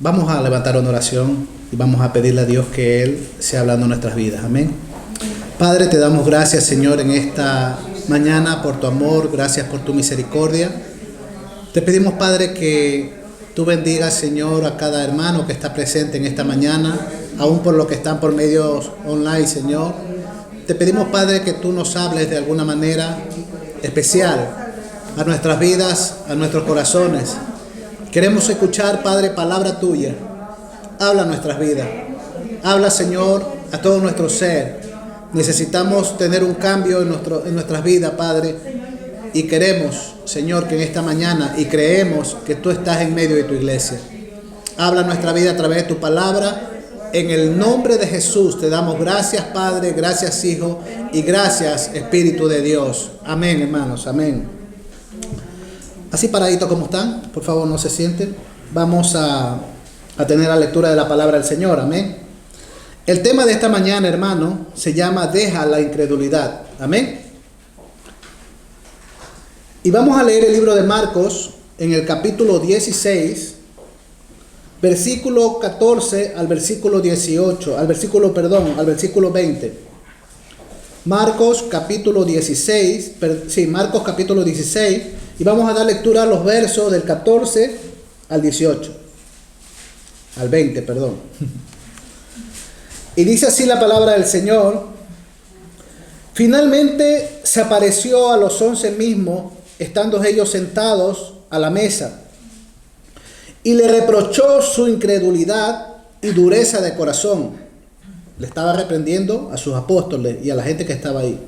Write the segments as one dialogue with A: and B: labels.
A: Vamos a levantar una oración y vamos a pedirle a Dios que Él sea hablando en nuestras vidas. Amén. Padre, te damos gracias, Señor, en esta mañana por tu amor, gracias por tu misericordia. Te pedimos, Padre, que tú bendigas, Señor, a cada hermano que está presente en esta mañana, aún por los que están por medios online, Señor. Te pedimos, Padre, que tú nos hables de alguna manera especial a nuestras vidas, a nuestros corazones. Queremos escuchar, Padre, palabra tuya. Habla a nuestras vidas. Habla, Señor, a todo nuestro ser. Necesitamos tener un cambio en nuestras vidas, Padre. Y queremos, Señor, que en esta mañana, y creemos que tú estás en medio de tu iglesia. Habla a nuestra vida a través de tu palabra. En el nombre de Jesús te damos gracias, Padre, gracias, Hijo, y gracias, Espíritu de Dios. Amén, hermanos, amén. Así paradito como están, por favor no se sienten. Vamos a tener la lectura de la palabra del Señor, amén. El tema de esta mañana, hermano, se llama Deja la incredulidad, amén. Y vamos a leer el libro de Marcos en el capítulo 16, versículo 14 al versículo 18, al versículo 20. Marcos capítulo 16, Marcos capítulo 16, y vamos a dar lectura a los versos del 14 al 18, al 20, perdón. Y dice así la palabra del Señor: finalmente se apareció a los 11 mismos, estando ellos sentados a la mesa, y le reprochó su incredulidad y dureza de corazón. Le estaba reprendiendo a sus apóstoles y a la gente que estaba ahí,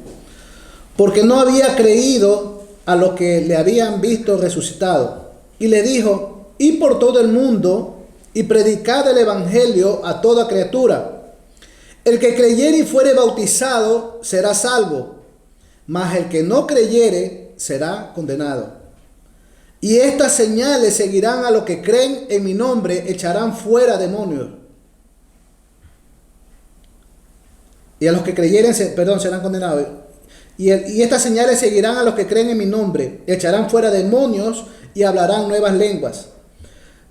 A: porque no había creído a lo que le habían visto resucitado. Y le dijo: id por todo el mundo y predicad el evangelio a toda criatura. El que creyere y fuere bautizado será salvo, mas el que no creyere será condenado. Y estas señales seguirán a los que creen en mi nombre: echarán fuera demonios. Y a los que creyeren, serán condenados. Y estas señales seguirán a los que creen en mi nombre: echarán fuera demonios y hablarán nuevas lenguas.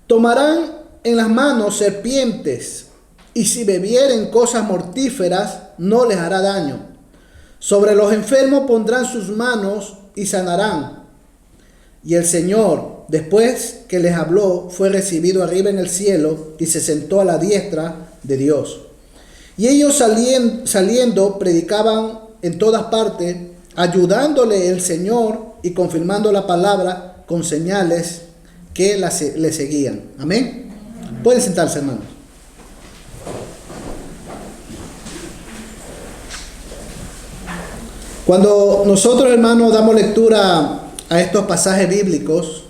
A: Tomarán en las manos serpientes, y si bebieren cosas mortíferas no les hará daño. Sobre los enfermos pondrán sus manos y sanarán. Y el Señor, después que les habló, fue recibido arriba en el cielo y se sentó a la diestra de Dios. Y ellos saliendo predicaban en todas partes, ayudándole el Señor y confirmando la palabra con señales que le seguían. Amén. Pueden sentarse, hermanos. Cuando nosotros, hermanos, damos lectura a estos pasajes bíblicos,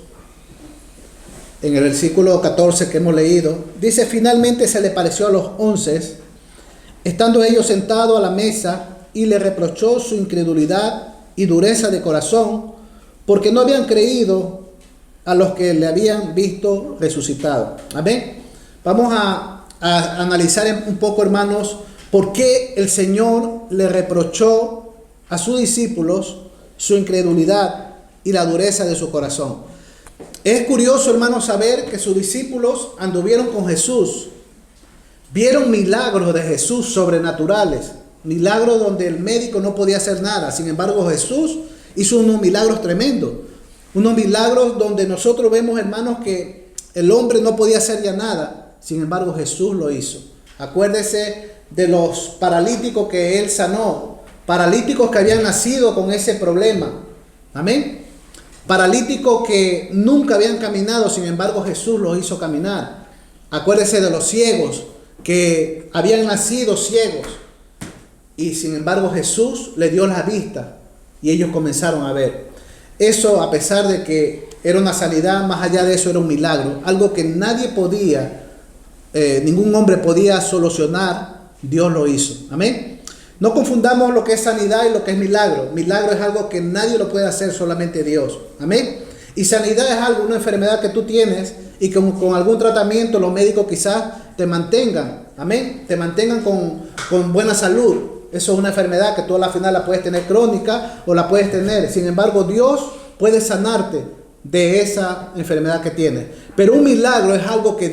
A: en el versículo 14 que hemos leído, dice: finalmente se le pareció a los 11, estando ellos sentados a la mesa, y le reprochó su incredulidad y dureza de corazón, porque no habían creído a los que le habían visto resucitado. Amén. Vamos a analizar un poco, hermanos, por qué el Señor le reprochó a sus discípulos su incredulidad y la dureza de su corazón. Es curioso, hermanos, saber que sus discípulos anduvieron con Jesús, vieron milagros de Jesús sobrenaturales, milagros donde el médico no podía hacer nada. Sin embargo, Jesús hizo unos milagros tremendos, unos milagros donde nosotros vemos, hermanos, que el hombre no podía hacer ya nada. Sin embargo, Jesús lo hizo. Acuérdese de los paralíticos que Él sanó, paralíticos que habían nacido con ese problema. Amén. Paralíticos que nunca habían caminado, sin embargo Jesús los hizo caminar. Acuérdese de los ciegos que habían nacido ciegos y sin embargo Jesús les dio la vista y ellos comenzaron a ver. Eso, a pesar de que era una sanidad, más allá de eso era un milagro, algo que nadie podía, ningún hombre podía solucionar. Dios lo hizo. Amén. No confundamos lo que es sanidad y lo que es milagro. Milagro es algo que nadie lo puede hacer, solamente Dios. Amén. Y sanidad es algo, una enfermedad que tú tienes y que con algún tratamiento los médicos quizás te mantengan. Amén. Te mantengan con buena salud. Eso es una enfermedad que tú a la final la puedes tener crónica o la puedes tener. Sin embargo, Dios puede sanarte de esa enfermedad que tienes. Pero un milagro es algo que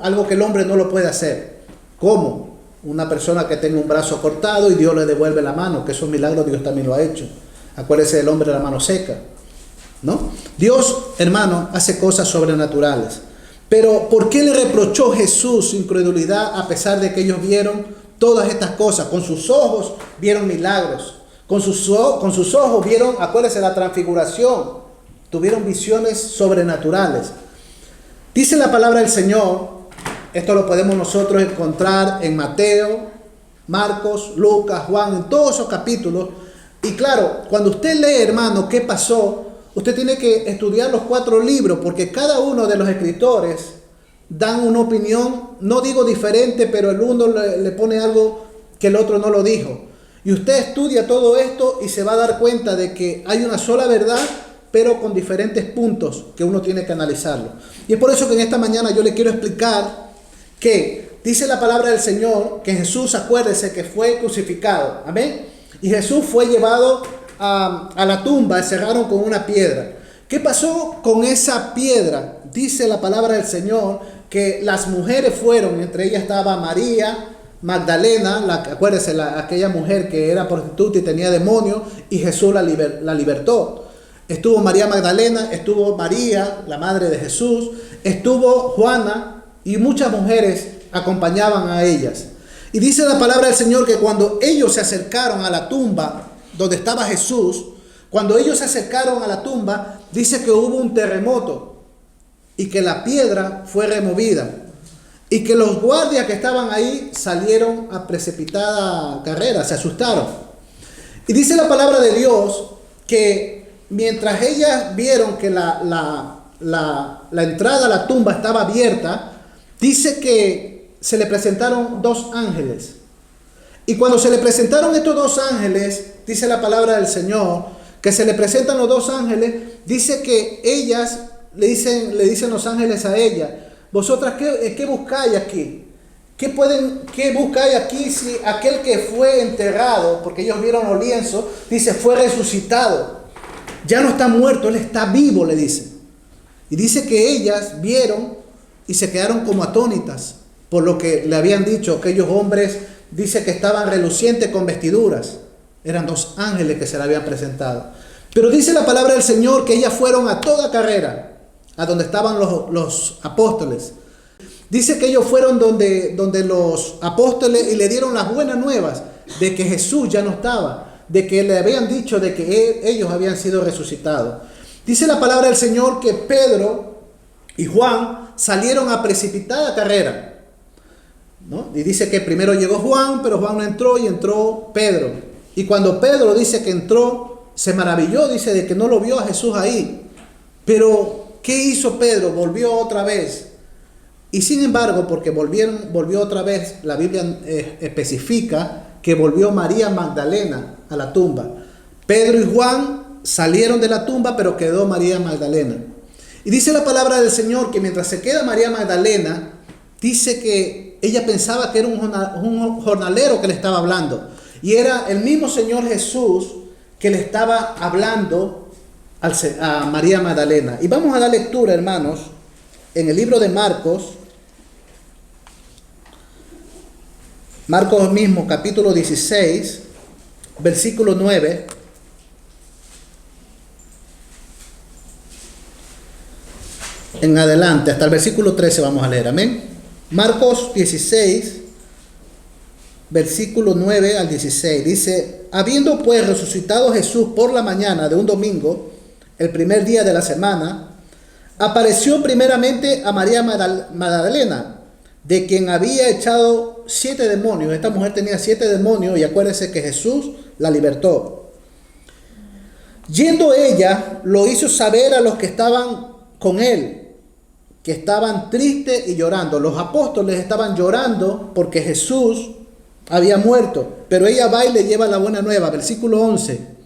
A: algo que el hombre no lo puede hacer. ¿Cómo? Una persona que tenga un brazo cortado y Dios le devuelve la mano, que esos milagros Dios también lo ha hecho. Acuérdese del hombre de la mano seca, ¿no? Dios, hermano, hace cosas sobrenaturales. Pero ¿por qué le reprochó Jesús su incredulidad a pesar de que ellos vieron todas estas cosas? Con sus ojos vieron milagros. Con sus ojos vieron, acuérdense, la transfiguración. Tuvieron visiones sobrenaturales. Dice la palabra del Señor, esto lo podemos nosotros encontrar en Mateo, Marcos, Lucas, Juan, en todos esos capítulos. Y claro, cuando usted lee, hermano, qué pasó, usted tiene que estudiar los 4 libros, porque cada uno de los escritores dan una opinión, no digo diferente, pero el uno le pone algo que el otro no lo dijo. Y usted estudia todo esto y se va a dar cuenta de que hay una sola verdad, pero con diferentes puntos que uno tiene que analizarlo. Y es por eso que en esta mañana yo le quiero explicar que dice la palabra del Señor que Jesús, acuérdese que fue crucificado. Amén. Y Jesús fue llevado a la tumba, encerraron con una piedra. ¿Qué pasó con esa piedra? Dice la palabra del Señor que las mujeres fueron, entre ellas estaba María Magdalena, acuérdese, aquella mujer que era prostituta y tenía demonio, y Jesús la libertó. Estuvo María Magdalena, estuvo María, la madre de Jesús, estuvo Juana, y muchas mujeres acompañaban a ellas. Y dice la palabra del Señor que cuando ellos se acercaron a la tumba donde estaba Jesús, cuando ellos se acercaron a la tumba, dice que hubo un terremoto y que la piedra fue removida y que los guardias que estaban ahí salieron a precipitada carrera, se asustaron. Y dice la palabra de Dios que mientras ellas vieron que la entrada a la tumba estaba abierta, dice que se le presentaron 2 ángeles. Y cuando se le presentaron estos 2 ángeles, dice la palabra del Señor, que se le presentan los 2 ángeles, dice que ellas le dicen los ángeles a ella: vosotras, ¿qué buscáis aquí? ¿Qué buscáis aquí si aquel que fue enterrado, porque ellos vieron los lienzos, dice, fue resucitado? Ya no está muerto, él está vivo, le dice. Y dice que ellas vieron y se quedaron como atónitas por lo que le habían dicho aquellos hombres. Dice que estaban relucientes con vestiduras. Eran 2 ángeles que se le habían presentado. Pero dice la palabra del Señor que ellas fueron a toda carrera a donde estaban los apóstoles. Dice que ellos fueron donde los apóstoles y le dieron las buenas nuevas de que Jesús ya no estaba, de que le habían dicho de que ellos habían sido resucitados. Dice la palabra del Señor que Pedro y Juan salieron a precipitada carrera, ¿no? Y dice que primero llegó Juan, pero Juan no entró y entró Pedro. Y cuando Pedro dice que entró, se maravilló, dice, de que no lo vio a Jesús ahí. Pero ¿qué hizo Pedro? Volvió otra vez. Y sin embargo, porque volvió otra vez, la Biblia especifica que volvió María Magdalena a la tumba. Pedro y Juan salieron de la tumba, pero quedó María Magdalena. Y dice la palabra del Señor que mientras se queda María Magdalena, dice que ella pensaba que era un jornalero que le estaba hablando. Y era el mismo Señor Jesús que le estaba hablando a María Magdalena. Y vamos a dar lectura, hermanos, en el libro de Marcos. Marcos mismo, capítulo 16, versículo 9. En adelante, hasta el versículo 13 vamos a leer, amén. Marcos 16, versículo 9 al 16, dice: habiendo pues resucitado Jesús por la mañana de un domingo, el primer día de la semana, apareció primeramente a María Magdalena, de quien había echado 7 demonios. Esta mujer tenía 7 demonios y acuérdense que Jesús la libertó. Yendo ella, lo hizo saber a los que estaban con él, que estaban tristes y llorando. Los apóstoles estaban llorando porque Jesús había muerto, pero ella va y le lleva la buena nueva. Versículo 11.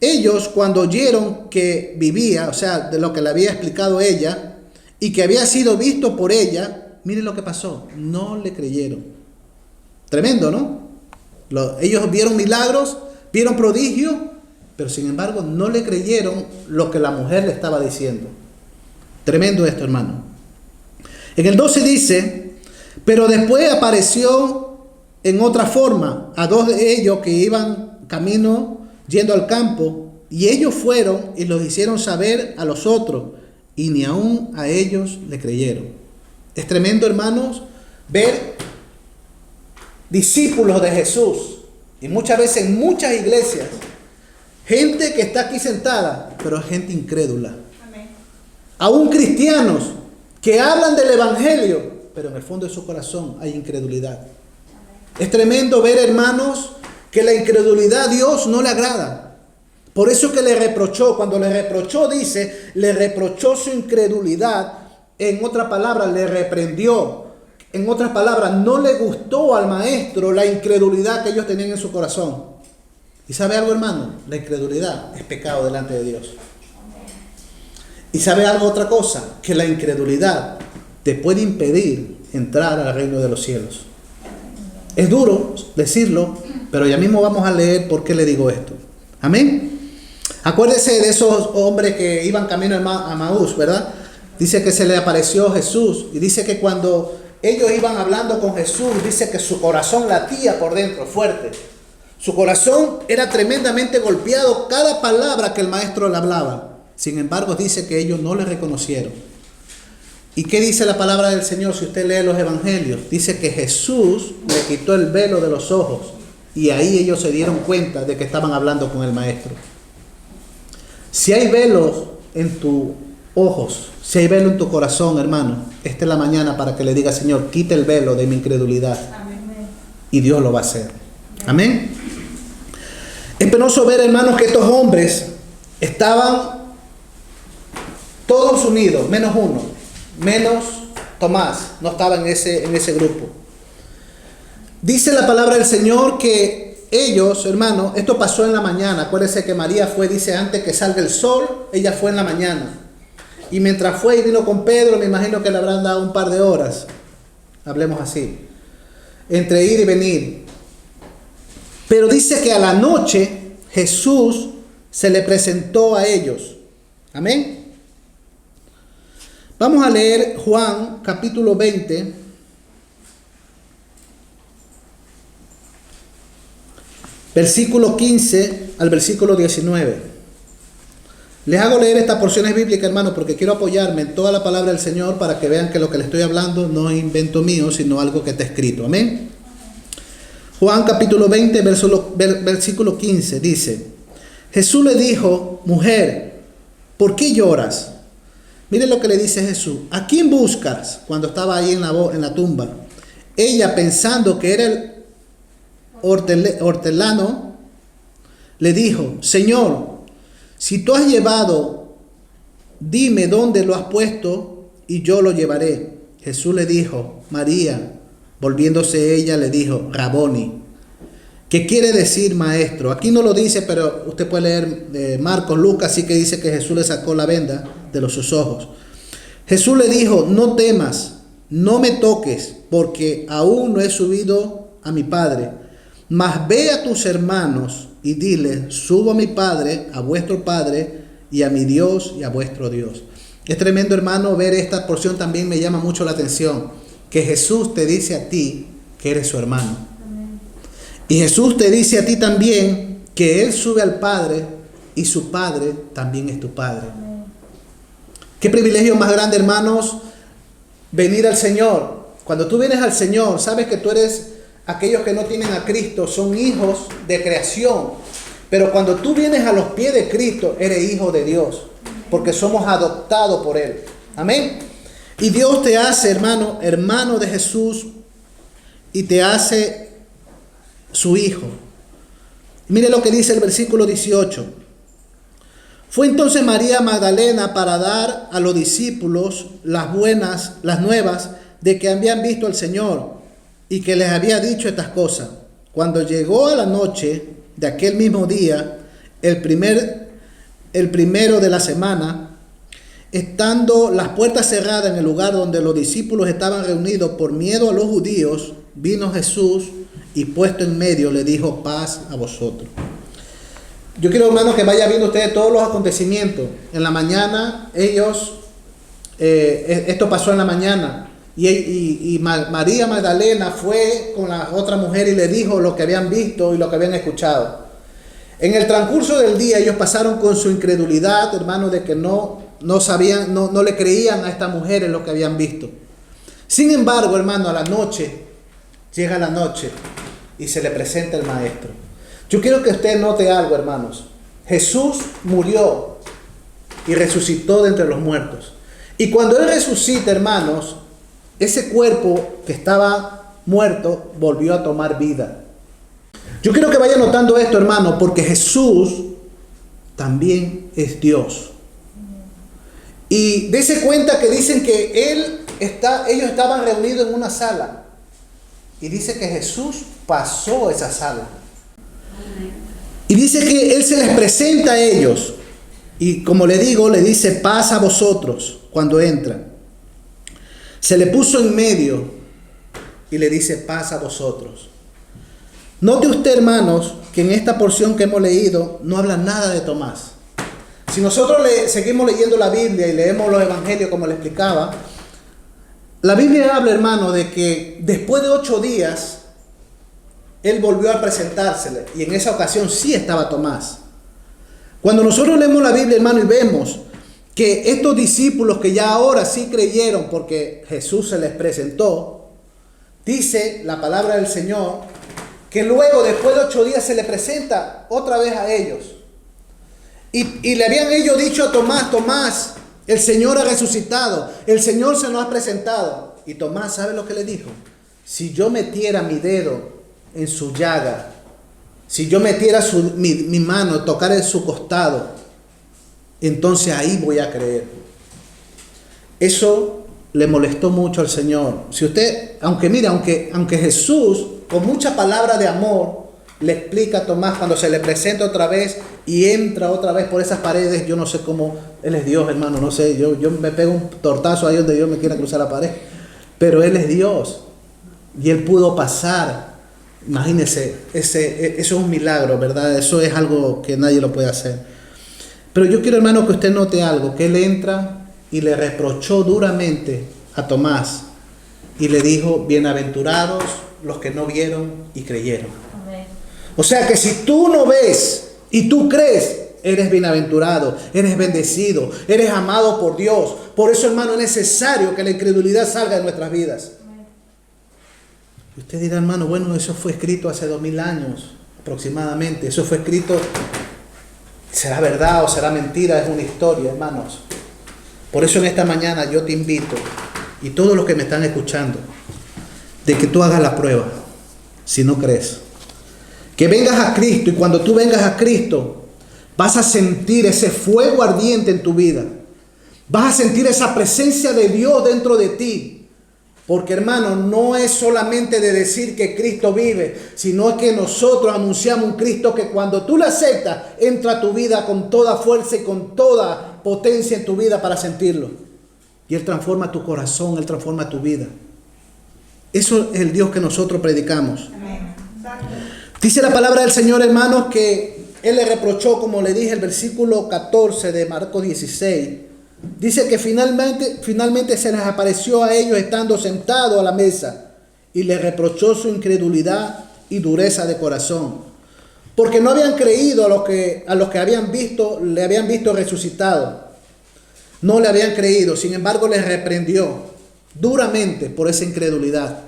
A: Ellos, cuando oyeron que vivía, o sea, de lo que le había explicado ella, y que había sido visto por ella, miren lo que pasó, no le creyeron. Tremendo, ¿no? Ellos vieron milagros, vieron prodigios, pero sin embargo no le creyeron lo que la mujer le estaba diciendo. Tremendo esto, hermano. En el 12 dice, pero después apareció en otra forma a dos de ellos que iban camino yendo al campo, y ellos fueron y los hicieron saber a los otros, y ni aun a ellos le creyeron. Es tremendo, hermanos, ver discípulos de Jesús, y muchas veces en muchas iglesias, gente que está aquí sentada, pero es gente incrédula. Amén. Aún cristianos que hablan del evangelio, pero en el fondo de su corazón hay incredulidad. Amén. Es tremendo ver, hermanos, que la incredulidad a Dios no le agrada. Por eso que le reprochó, cuando le reprochó, dice, le reprochó su incredulidad. En otras palabras, le reprendió. En otras palabras, no le gustó al maestro la incredulidad que ellos tenían en su corazón. ¿Y sabe algo, hermano? La incredulidad es pecado delante de Dios. ¿Y sabe algo, otra cosa? Que la incredulidad te puede impedir entrar al reino de los cielos. Es duro decirlo, pero ya mismo vamos a leer por qué le digo esto. Amén. Acuérdese de esos hombres que iban camino a Maús, ¿verdad? Dice que se le apareció Jesús, y dice que cuando ellos iban hablando con Jesús, dice que su corazón latía por dentro, fuerte. Su corazón era tremendamente golpeado cada palabra que el maestro le hablaba. Sin embargo, dice que ellos no le reconocieron. ¿Y qué dice la palabra del Señor? Si usted lee los evangelios, dice que Jesús le quitó el velo de los ojos, y ahí ellos se dieron cuenta de que estaban hablando con el maestro. Si hay velos en tus ojos, si hay velo en tu corazón, hermano, esta es la mañana para que le diga, Señor, quita el velo de mi incredulidad. Amén. Y Dios lo va a hacer. Amén. Es penoso ver, hermanos, que estos hombres estaban todos unidos, menos uno, menos Tomás, no estaba en ese grupo. Dice la palabra del Señor que ellos, hermanos, esto pasó en la mañana. Acuérdense que María fue, dice, antes que salga el sol, ella fue en la mañana. Y mientras fue y vino con Pedro, me imagino que le habrán dado un par de horas, hablemos así, entre ir y venir. Pero dice que a la noche Jesús se le presentó a ellos. Amén. Vamos a leer Juan capítulo 20. Versículo 15 al versículo 19. Les hago leer estas porciones bíblicas, hermanos, porque quiero apoyarme en toda la palabra del Señor para que vean que lo que les estoy hablando no es invento mío, sino algo que está escrito. Amén. Juan capítulo 20, versículo 15 dice: Jesús le dijo, mujer, ¿por qué lloras? Miren lo que le dice Jesús. ¿A quién buscas? Cuando estaba ahí en la tumba. Ella, pensando que era el hortelano, le dijo, Señor, si tú has llevado, dime dónde lo has puesto y yo lo llevaré. Jesús le dijo, María. Volviéndose ella le dijo, Raboni, ¿qué quiere decir maestro? Aquí no lo dice, pero usted puede leer Marcos, Lucas, sí que dice que Jesús le sacó la venda de sus ojos. Jesús le dijo, no temas, no me toques, porque aún no he subido a mi Padre. Mas ve a tus hermanos y dile, subo a mi Padre, a vuestro Padre, y a mi Dios y a vuestro Dios. Es tremendo, hermano, ver esta porción también me llama mucho la atención. Que Jesús te dice a ti que eres su hermano. Amén. Y Jesús te dice a ti también que Él sube al Padre y su Padre también es tu Padre. Amén. Qué privilegio más grande, hermanos, venir al Señor. Cuando tú vienes al Señor, sabes que tú eres, aquellos que no tienen a Cristo son hijos de creación. Pero cuando tú vienes a los pies de Cristo, eres hijo de Dios, porque somos adoptados por Él. Amén. Y Dios te hace, hermano de Jesús, y te hace su hijo. Mire lo que dice el versículo 18. Fue entonces María Magdalena para dar a los discípulos las nuevas de que habían visto al Señor y que les había dicho estas cosas. Cuando llegó a la noche de aquel mismo día, el primero de la semana, estando las puertas cerradas en el lugar donde los discípulos estaban reunidos por miedo a los judíos, vino Jesús y puesto en medio le dijo, paz a vosotros. Yo quiero, hermanos, que vaya viendo ustedes todos los acontecimientos. En la mañana ellos esto pasó en la mañana. Y María Magdalena fue con la otra mujer y le dijo lo que habían visto y lo que habían escuchado. En el transcurso del día ellos pasaron con su incredulidad, hermano, de que no sabían, no le creían a esta mujer en lo que habían visto. Sin embargo, hermano, a la noche, llega la noche y se le presenta el maestro. Yo quiero que usted note algo, hermanos. Jesús murió y resucitó de entre los muertos. Y cuando Él resucita, hermanos, ese cuerpo que estaba muerto volvió a tomar vida. Yo quiero que vaya notando esto, hermano, porque Jesús también es Dios. Y dése cuenta que dicen que ellos estaban reunidos en una sala. Y dice que Jesús pasó esa sala. Y dice que Él se les presenta a ellos. Y como le digo, le dice, paz a vosotros cuando entran. Se le puso en medio y le dice, paz a vosotros. Note usted, hermanos, que en esta porción que hemos leído no habla nada de Tomás. Si nosotros seguimos leyendo la Biblia y leemos los evangelios como le explicaba, la Biblia habla, hermano, de que después de 8 días Él volvió a presentársele y en esa ocasión sí estaba Tomás. Cuando nosotros leemos la Biblia, hermano, y vemos que estos discípulos que ya ahora sí creyeron porque Jesús se les presentó, dice la palabra del Señor que luego después de 8 días se le presenta otra vez a ellos. Y le habían ellos dicho a Tomás, Tomás, el Señor ha resucitado, el Señor se nos ha presentado. Y Tomás, ¿sabe lo que le dijo? Si yo metiera mi dedo en su llaga, si yo metiera mi mano, tocar en su costado, entonces ahí voy a creer. Eso le molestó mucho al Señor. Si usted, aunque Jesús con mucha palabra de amor le explica a Tomás cuando se le presenta otra vez y entra otra vez por esas paredes, yo no sé cómo, Él es Dios, hermano, no sé, yo me pego un tortazo ahí donde Dios me quiera cruzar la pared, pero Él es Dios y Él pudo pasar. Imagínense, eso es un milagro, ¿verdad? Eso es algo que nadie lo puede hacer. Pero yo quiero, hermano, que usted note algo, que Él entra y le reprochó duramente a Tomás y le dijo, bienaventurados los que no vieron y creyeron. Amén. O sea que si tú no ves y tú crees, eres bienaventurado, eres bendecido, eres amado por Dios. Por eso, hermano, es necesario que la incredulidad salga de nuestras vidas. Y usted dirá, hermano, bueno, eso fue escrito hace 2000 años aproximadamente. Eso fue escrito, ¿será verdad o será mentira? Es una historia, hermanos. Por eso en esta mañana yo te invito, y todos los que me están escuchando, de que tú hagas la prueba, si no crees. Que vengas a Cristo, y cuando tú vengas a Cristo, vas a sentir ese fuego ardiente en tu vida. Vas a sentir esa presencia de Dios dentro de ti. Porque, hermano, no es solamente de decir que Cristo vive, sino que nosotros anunciamos un Cristo que cuando tú lo aceptas, entra a tu vida con toda fuerza y con toda potencia en tu vida para sentirlo. Y Él transforma tu corazón, Él transforma tu vida. Eso es el Dios que nosotros predicamos. Amén. Dice la palabra del Señor, hermanos, que Él le reprochó, como le dije, el versículo 14 de Marcos 16. Dice que finalmente se les apareció a ellos estando sentados a la mesa y les reprochó su incredulidad y dureza de corazón, porque no habían creído a los que le habían visto resucitado. No le habían creído, sin embargo les reprendió duramente por esa incredulidad.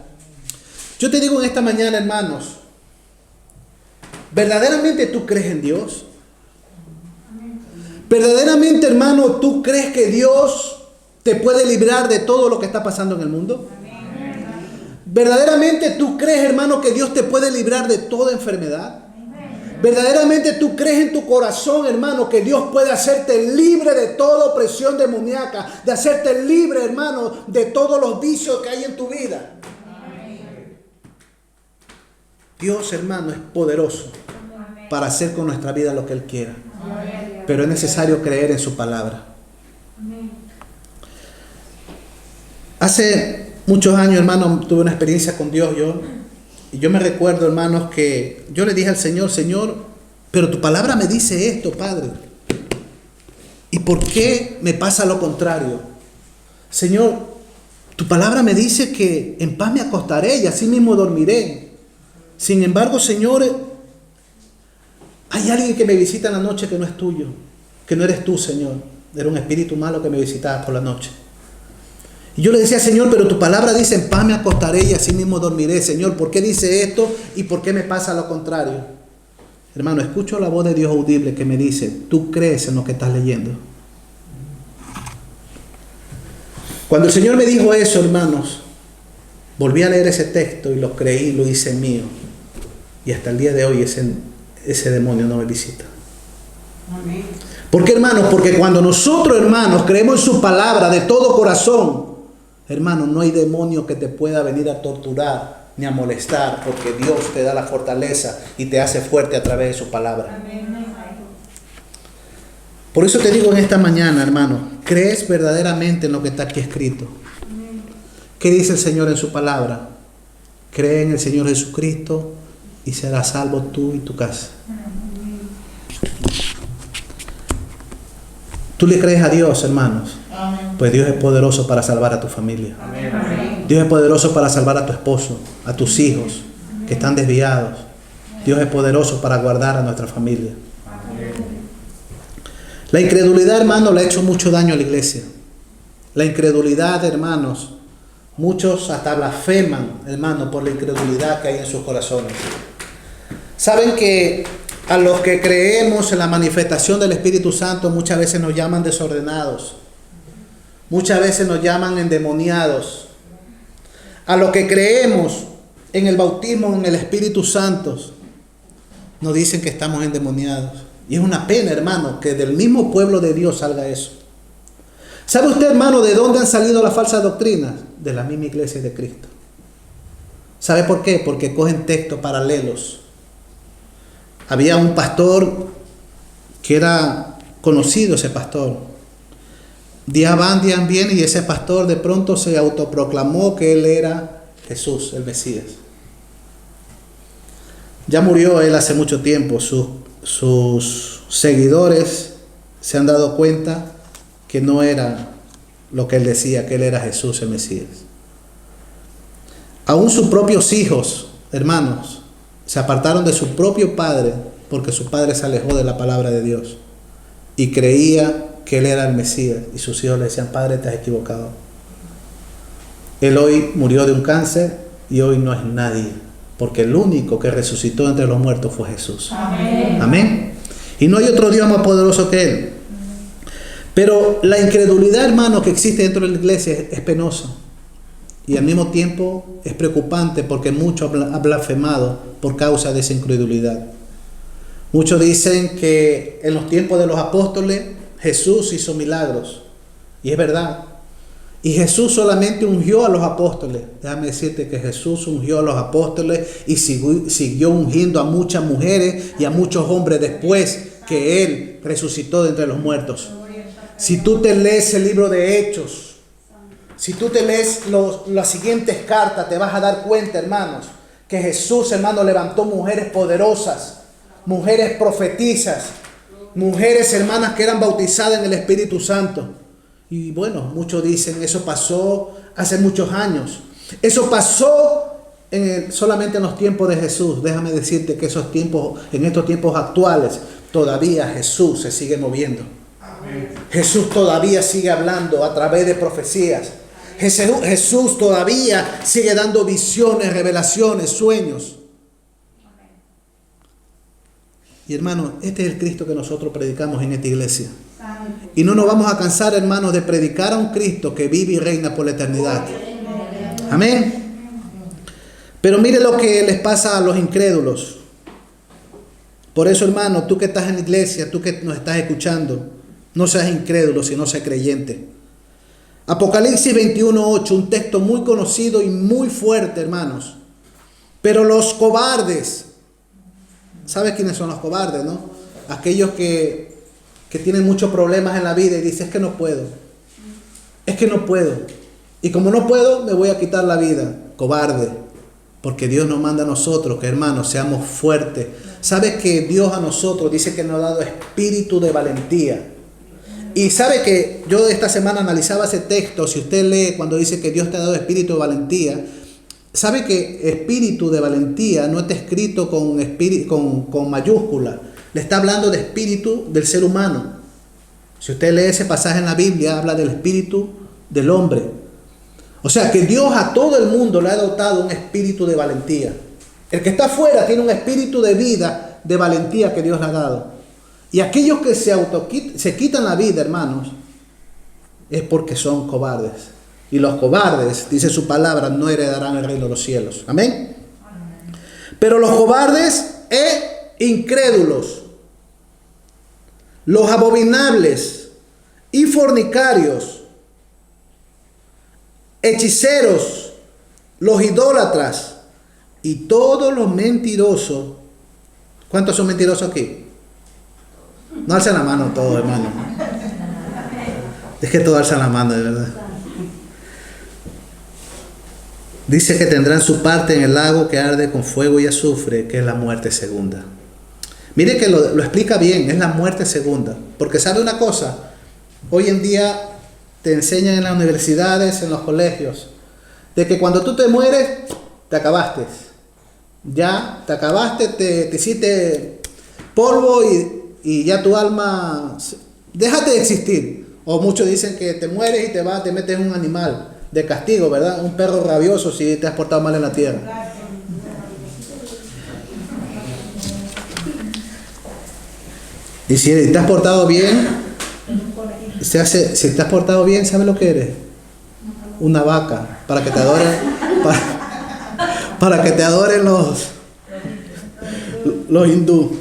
A: Yo te digo en esta mañana, hermanos, ¿verdaderamente tú crees en Dios? ¿Verdaderamente, hermano, tú crees que Dios te puede librar de todo lo que está pasando en el mundo? ¿Verdaderamente tú crees, hermano, que Dios te puede librar de toda enfermedad? ¿Verdaderamente tú crees en tu corazón, hermano, que Dios puede hacerte libre de toda opresión demoníaca, de hacerte libre, hermano, de todos los vicios que hay en tu vida? Dios, hermano, es poderoso para hacer con nuestra vida lo que Él quiera. Pero es necesario creer en su palabra. Hace muchos años, hermano, tuve una experiencia con Dios y yo me recuerdo, hermanos, que yo le dije al Señor, Señor, pero tu palabra me dice esto, Padre. ¿Y por qué me pasa lo contrario? Señor, tu palabra me dice que en paz me acostaré y así mismo dormiré. Sin embargo, Señor, hay alguien que me visita en la noche que no es tuyo, que no eres tú, Señor. Era un espíritu malo que me visitaba por la noche. Y yo le decía, Señor, pero tu palabra dice, en paz me acostaré y así mismo dormiré. Señor, ¿por qué dice esto y por qué me pasa lo contrario? Hermano, escucho la voz de Dios audible que me dice, tú crees en lo que estás leyendo. Cuando el Señor me dijo eso, hermanos, volví a leer ese texto y lo creí, lo hice mío. Y hasta el día de hoy ese demonio no me visita.
B: Amén.
A: ¿Por qué, hermanos? Porque cuando nosotros, hermanos, creemos en su palabra de todo corazón, hermanos, no hay demonio que te pueda venir a torturar ni a molestar, porque Dios te da la fortaleza y te hace fuerte a través de su palabra.
B: Amén.
A: Por eso te digo en esta mañana, hermano, ¿crees verdaderamente en lo que está aquí escrito? ¿Qué dice el Señor en su palabra? Cree en el Señor Jesucristo y serás salvo tú y tu casa. ¿Tú le crees a Dios, hermanos?
B: Amén.
A: Pues Dios es poderoso para salvar a tu familia.
B: Amén.
A: Dios es poderoso para salvar a tu esposo, a tus hijos que están desviados. Dios es poderoso para guardar a nuestra familia. La incredulidad, hermanos, le ha hecho mucho daño a la iglesia. La incredulidad, hermanos, muchos hasta blasfeman, hermanos, por la incredulidad que hay en sus corazones. Saben que a los que creemos en la manifestación del Espíritu Santo muchas veces nos llaman desordenados. Muchas veces nos llaman endemoniados. A los que creemos en el bautismo en el Espíritu Santo nos dicen que estamos endemoniados. Y es una pena, hermano, que del mismo pueblo de Dios salga eso. ¿Sabe usted, hermano, de dónde han salido las falsas doctrinas? De la misma iglesia de Cristo. ¿Sabe por qué? Porque cogen textos paralelos. Había un pastor que era conocido, ese pastor. Días van, días vienen, y ese pastor de pronto se autoproclamó que él era Jesús, el Mesías. Ya murió él hace mucho tiempo. Sus seguidores se han dado cuenta que no era lo que él decía, que él era Jesús el Mesías. Aún sus propios hijos, hermanos, se apartaron de su propio padre porque su padre se alejó de la palabra de Dios y creía que él era el Mesías, y sus hijos le decían, padre, te has equivocado. Él hoy murió de un cáncer y hoy no es nadie, porque el único que resucitó entre los muertos fue Jesús.
B: Amén.
A: Amén. Y no hay otro Dios más poderoso que Él. Pero la incredulidad, hermano, que existe dentro de la iglesia es penosa. Y al mismo tiempo es preocupante porque muchos han blasfemado por causa de esa incredulidad. Muchos dicen que en los tiempos de los apóstoles Jesús hizo milagros. Y es verdad. Y Jesús solamente ungió a los apóstoles. Déjame decirte que Jesús ungió a los apóstoles y siguió ungiendo a muchas mujeres y a muchos hombres después que Él resucitó de entre los muertos. Si tú te lees el libro de Hechos, si tú te lees las siguientes cartas, te vas a dar cuenta, hermanos, que Jesús, hermano, levantó mujeres poderosas, mujeres profetizas, mujeres, hermanas, que eran bautizadas en el Espíritu Santo. Y bueno, muchos dicen, eso pasó hace muchos años. Eso pasó solamente en los tiempos de Jesús. Déjame decirte que en estos tiempos actuales, todavía Jesús se sigue moviendo. Amén. Jesús todavía sigue hablando a través de profecías. Jesús todavía sigue dando visiones, revelaciones, sueños. Y hermano, este es el Cristo que nosotros predicamos en esta iglesia. Y no nos vamos a cansar, hermanos, de predicar a un Cristo que vive y reina por la eternidad. Amén. Pero mire lo que les pasa a los incrédulos. Por eso, hermano, tú que estás en la iglesia, tú que nos estás escuchando, no seas incrédulo, sino sea creyente. Apocalipsis 21:8, un texto muy conocido y muy fuerte, hermanos. Pero los cobardes, ¿sabes quiénes son los cobardes, no? Aquellos que tienen muchos problemas en la vida y dicen, es que no puedo. Es que no puedo. Y como no puedo, me voy a quitar la vida. Cobarde. Porque Dios nos manda a nosotros que, hermanos, seamos fuertes. ¿Sabes que Dios a nosotros dice que nos ha dado espíritu de valentía? Y sabe que yo esta semana analizaba ese texto. Si usted lee cuando dice que Dios te ha dado espíritu de valentía, sabe que espíritu de valentía no está escrito con mayúscula. Le está hablando de espíritu del ser humano. Si usted lee ese pasaje en la Biblia, habla del espíritu del hombre. O sea que Dios a todo el mundo le ha dotado un espíritu de valentía. El que está afuera tiene un espíritu de vida, de valentía que Dios le ha dado. Y aquellos que se quitan la vida, hermanos, es porque son cobardes. Y los cobardes, dice su palabra, no heredarán el reino de los cielos. Amén. Pero los cobardes e incrédulos, los abominables y fornicarios, hechiceros, los idólatras y todos los mentirosos. ¿Cuántos son mentirosos aquí? No alzan la mano todos, hermano. Es que todos alzan la mano, de verdad. Dice que tendrán su parte en el lago que arde con fuego y azufre, que es la muerte segunda. Mire que lo explica bien, es la muerte segunda. Porque sabe una cosa, hoy en día te enseñan en las universidades, en los colegios, de que cuando tú te mueres, te acabaste. Ya, te acabaste, te hiciste polvo y ya tu alma, déjate de existir. O muchos dicen que te mueres y te metes en un animal de castigo, ¿verdad? Un perro rabioso si te has portado mal en la tierra. Y si te has portado bien, si te has portado bien, ¿sabes lo que eres? Una vaca, para que te adoren, para que te adoren los hindú.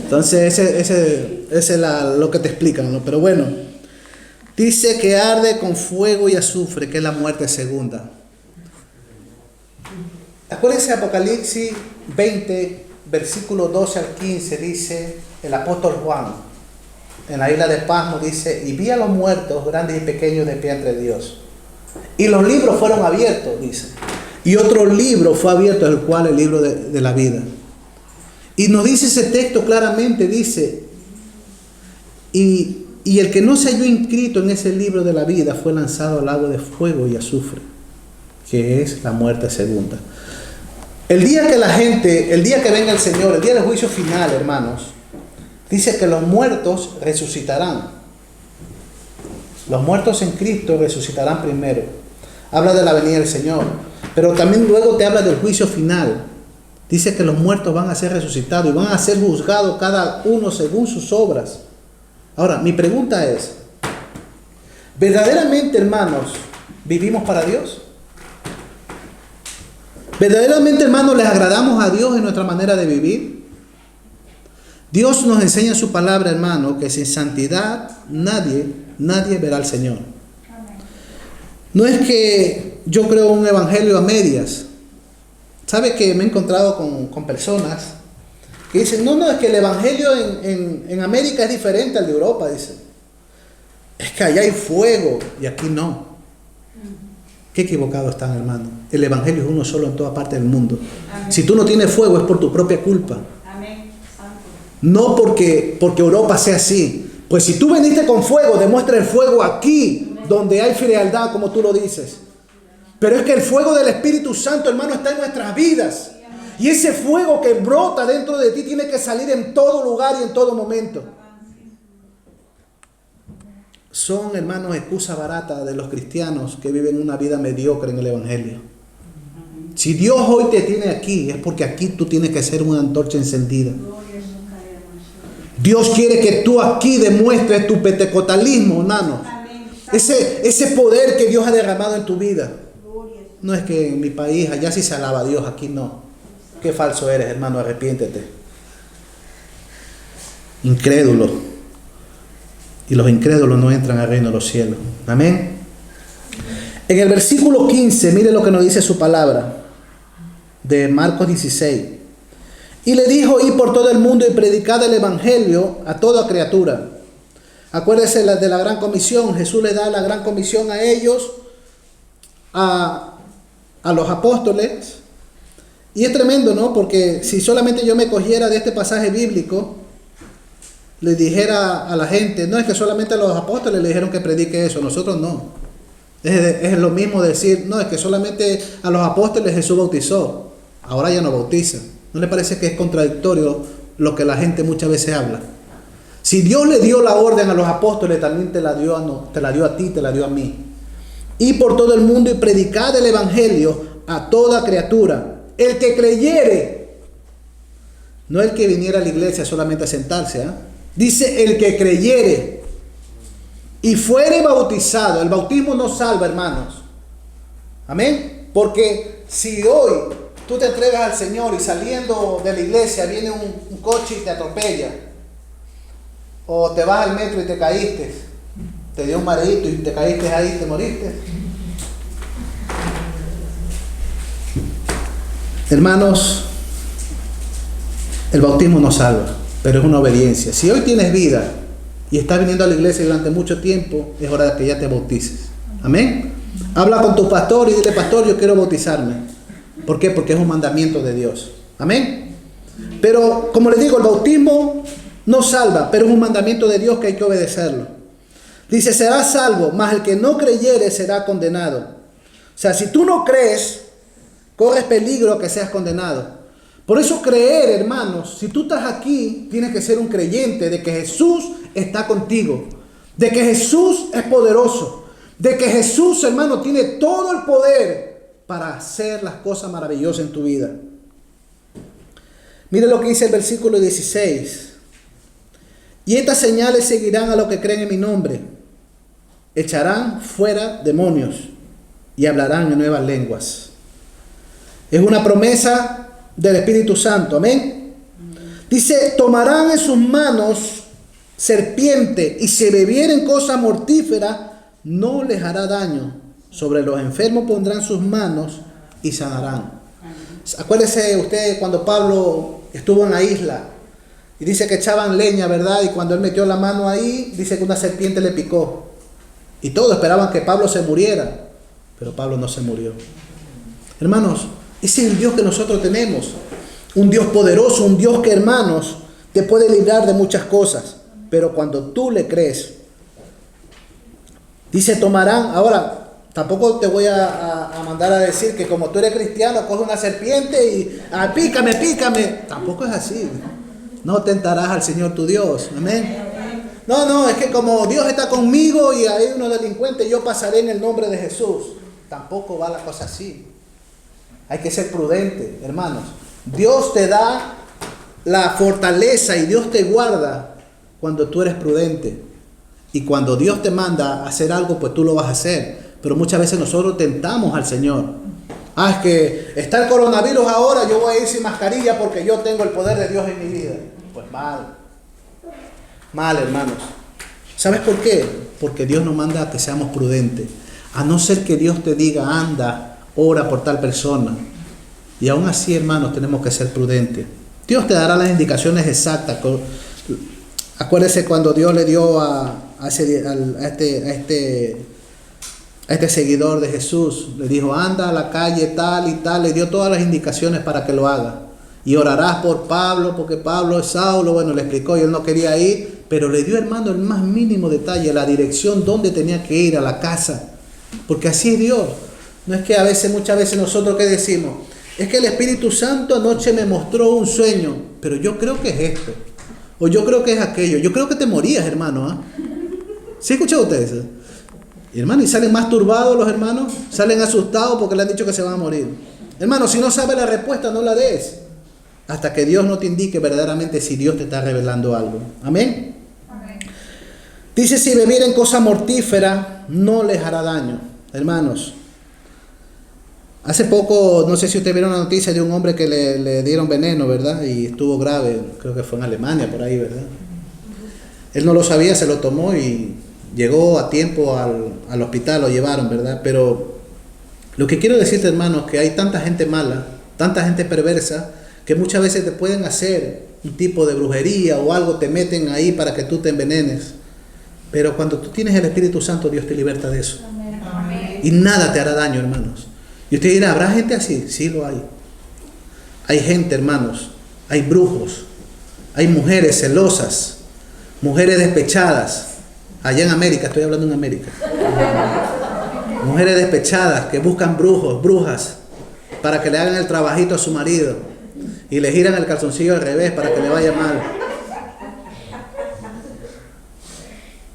A: Entonces ese es lo que te explican, ¿no? Pero bueno, dice que arde con fuego y azufre, que es la muerte segunda. Acuérdense, Apocalipsis 20, versículo 12 al 15, dice el apóstol Juan, en la isla de Pasmo, dice: y vi a los muertos, grandes y pequeños, de pie ante Dios. Y los libros fueron abiertos, dice. Y otro libro fue abierto, el cual el libro de la vida. Y nos dice ese texto claramente, dice: y el que no se halló inscrito en ese libro de la vida fue lanzado al lago de fuego y azufre, que es la muerte segunda. El día que venga el Señor, el día del juicio final, hermanos, dice que los muertos resucitarán. Los muertos en Cristo resucitarán primero. Habla de la venida del Señor, pero también luego te habla del juicio final. Dice que los muertos van a ser resucitados y van a ser juzgados cada uno según sus obras. Ahora, mi pregunta es: ¿verdaderamente, hermanos, vivimos para Dios? ¿Verdaderamente, hermanos, les agradamos a Dios en nuestra manera de vivir? Dios nos enseña en su palabra, hermano, que sin santidad nadie verá al Señor. No es que yo creo un evangelio a medias. ¿Sabe que me he encontrado con personas que dicen: no, es que el evangelio en América es diferente al de Europa? Dicen: es que allá hay fuego y aquí no. Qué equivocados están, hermano. El evangelio es uno solo en toda parte del mundo. Amén. Si tú no tienes fuego es por tu propia culpa.
B: Amén.
A: No porque Europa sea así. Pues si tú viniste con fuego, demuestra el fuego aquí, donde hay frialdad, como tú lo dices. Pero es que el fuego del Espíritu Santo, hermano, está en nuestras vidas. Y ese fuego que brota dentro de ti tiene que salir en todo lugar y en todo momento. Son, hermanos, excusa barata de los cristianos que viven una vida mediocre en el Evangelio. Si Dios hoy te tiene aquí, es porque aquí tú tienes que ser una antorcha encendida. Dios quiere que tú aquí demuestres tu pentecostalismo, hermano. Ese poder que Dios ha derramado en tu vida. No es que en mi país, allá sí se alaba a Dios, aquí no. Qué falso eres, hermano, arrepiéntete. Incrédulo. Y los incrédulos no entran al reino de los cielos. Amén. En el versículo 15, mire lo que nos dice su palabra. De Marcos 16. Y le dijo: id por todo el mundo y predicad el evangelio a toda criatura. Acuérdese de la gran comisión. Jesús le da la gran comisión a ellos, a los apóstoles. Y es tremendo, ¿no? Porque si solamente yo me cogiera de este pasaje bíblico le dijera a la gente, no, es que solamente a los apóstoles le dijeron que predique eso, nosotros no. Es lo mismo decir, no, es que solamente a los apóstoles Jesús bautizó, ahora ya no bautiza. ¿No le parece que es contradictorio lo que la gente muchas veces habla? Si Dios le dio la orden a los apóstoles, también te la dio a ti, te la dio a mí. Y por todo el mundo y predicad el evangelio a toda criatura. El que creyere, no el que viniera a la iglesia solamente a sentarse, ¿eh? Dice el que creyere y fuere bautizado. El bautismo no salva, hermanos. Amén. Porque si hoy tú te entregas al Señor y saliendo de la iglesia viene un coche y te atropella, o te vas al metro y te caíste, te dio un mareíto y te caíste ahí y te moriste. Hermanos, el bautismo no salva, pero es una obediencia. Si hoy tienes vida y estás viniendo a la iglesia durante mucho tiempo, es hora de que ya te bautices. Amén. Habla con tu pastor y dile, pastor, yo quiero bautizarme. ¿Por qué? Porque es un mandamiento de Dios. Amén. Pero como les digo, el bautismo no salva, pero es un mandamiento de Dios que hay que obedecerlo. Dice, será salvo, mas el que no creyere será condenado. O sea, si tú no crees, corres peligro que seas condenado. Por eso creer, hermanos, si tú estás aquí, tienes que ser un creyente de que Jesús está contigo, de que Jesús es poderoso, de que Jesús, hermano, tiene todo el poder para hacer las cosas maravillosas en tu vida. Mire lo que dice el versículo 16. Y estas señales seguirán a los que creen en mi nombre. Echarán fuera demonios y hablarán en nuevas lenguas. Es una promesa del Espíritu Santo. Amén. Dice, tomarán en sus manos serpiente y si bebieren cosa mortífera, no les hará daño. Sobre los enfermos pondrán sus manos y sanarán. Acuérdese usted cuando Pablo estuvo en la isla y dice que echaban leña, ¿verdad? Y cuando él metió la mano ahí, dice que una serpiente le picó. Y todos esperaban que Pablo se muriera, pero Pablo no se murió. Hermanos, ese es el Dios que nosotros tenemos. Un Dios poderoso, un Dios que, hermanos, te puede librar de muchas cosas. Pero cuando tú le crees, dice, tomarán. Ahora, tampoco te voy a mandar a decir que como tú eres cristiano, coge una serpiente y pícame, pícame. Tampoco es así. No tentarás al Señor tu Dios. Amén. No, es que como Dios está conmigo y hay unos delincuentes, yo pasaré en el nombre de Jesús. Tampoco va la cosa así. Hay que ser prudente, hermanos. Dios te da la fortaleza y Dios te guarda cuando tú eres prudente. Y cuando Dios te manda a hacer algo, pues tú lo vas a hacer. Pero muchas veces nosotros tentamos al Señor. Es que está el coronavirus ahora, yo voy a ir sin mascarilla porque yo tengo el poder de Dios en mi vida. Pues mal. Mal, hermanos. ¿Sabes por qué? Porque Dios nos manda a que seamos prudentes. A no ser que Dios te diga, anda, ora por tal persona. Y aún así, hermanos, tenemos que ser prudentes. Dios te dará las indicaciones exactas. Acuérdese cuando Dios le dio a este seguidor de Jesús, le dijo, anda a la calle tal y tal, le dio todas las indicaciones para que lo haga. Y orarás por Pablo, porque Pablo es Saulo. Bueno, le explicó y él no quería ir, pero le dio, hermano, el más mínimo detalle, la dirección donde tenía que ir, a la casa. Porque así es Dios. No es que muchas veces nosotros que decimos, es que el Espíritu Santo anoche me mostró un sueño, pero yo creo que es esto, o yo creo que es aquello, yo creo que te morías, hermano. ¿Sí escuchó ustedes eso? Hermano, y salen más turbados los hermanos, salen asustados porque le han dicho que se van a morir. Hermano, si no sabes la respuesta, no la des. Hasta que Dios no te indique verdaderamente si Dios te está revelando algo. Amén.
B: Amén.
A: Dice, si bebieren cosa mortífera, no les hará daño. Hermanos, hace poco, no sé si ustedes vieron la noticia de un hombre que le dieron veneno, ¿verdad? Y estuvo grave, creo que fue en Alemania, por ahí, ¿verdad? Él no lo sabía, se lo tomó y llegó a tiempo al hospital, lo llevaron, ¿verdad? Pero lo que quiero decirte, hermanos, que hay tanta gente mala, tanta gente perversa, que muchas veces te pueden hacer un tipo de brujería o algo, te meten ahí para que tú te envenenes. Pero cuando tú tienes el Espíritu Santo, Dios te liberta de eso.
B: Amén.
A: Y nada te hará daño, hermanos. Y usted dirá, ¿habrá gente así? Sí, lo hay. Hay gente, hermanos, hay brujos, hay mujeres celosas, Mujeres despechadas. Allá en América, estoy hablando en América. Mujeres despechadas que buscan brujos, brujas, para que le hagan el trabajito a su marido. Y le giran el calzoncillo al revés para que le vaya mal.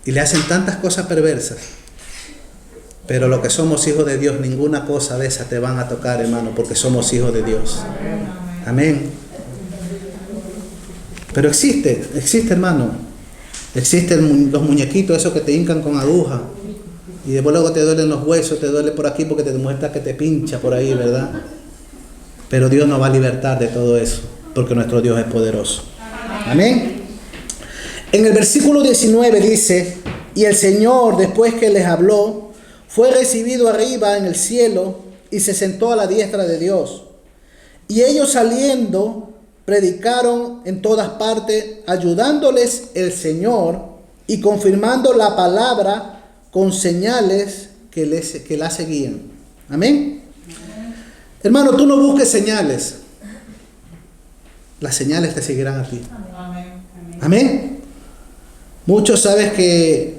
A: Y le hacen tantas cosas perversas. Pero los que somos hijos de Dios, ninguna cosa de esas te van a tocar, hermano, porque somos hijos de Dios. Amén. Pero existe, hermano. Existen los muñequitos, esos que te hincan con aguja. Y después luego te duelen los huesos, te duele por aquí porque te demuestra que te pincha por ahí, ¿verdad? Pero Dios nos va a libertar de todo eso, porque nuestro Dios es poderoso. Amén. En el versículo 19 dice: y el Señor, después que les habló, fue recibido arriba en el cielo y se sentó a la diestra de Dios. Y ellos saliendo, predicaron en todas partes, ayudándoles el Señor y confirmando la palabra con señales que la seguían. Amén. Hermano, tú no busques señales. Las señales te seguirán a ti. Amén. Muchos sabes que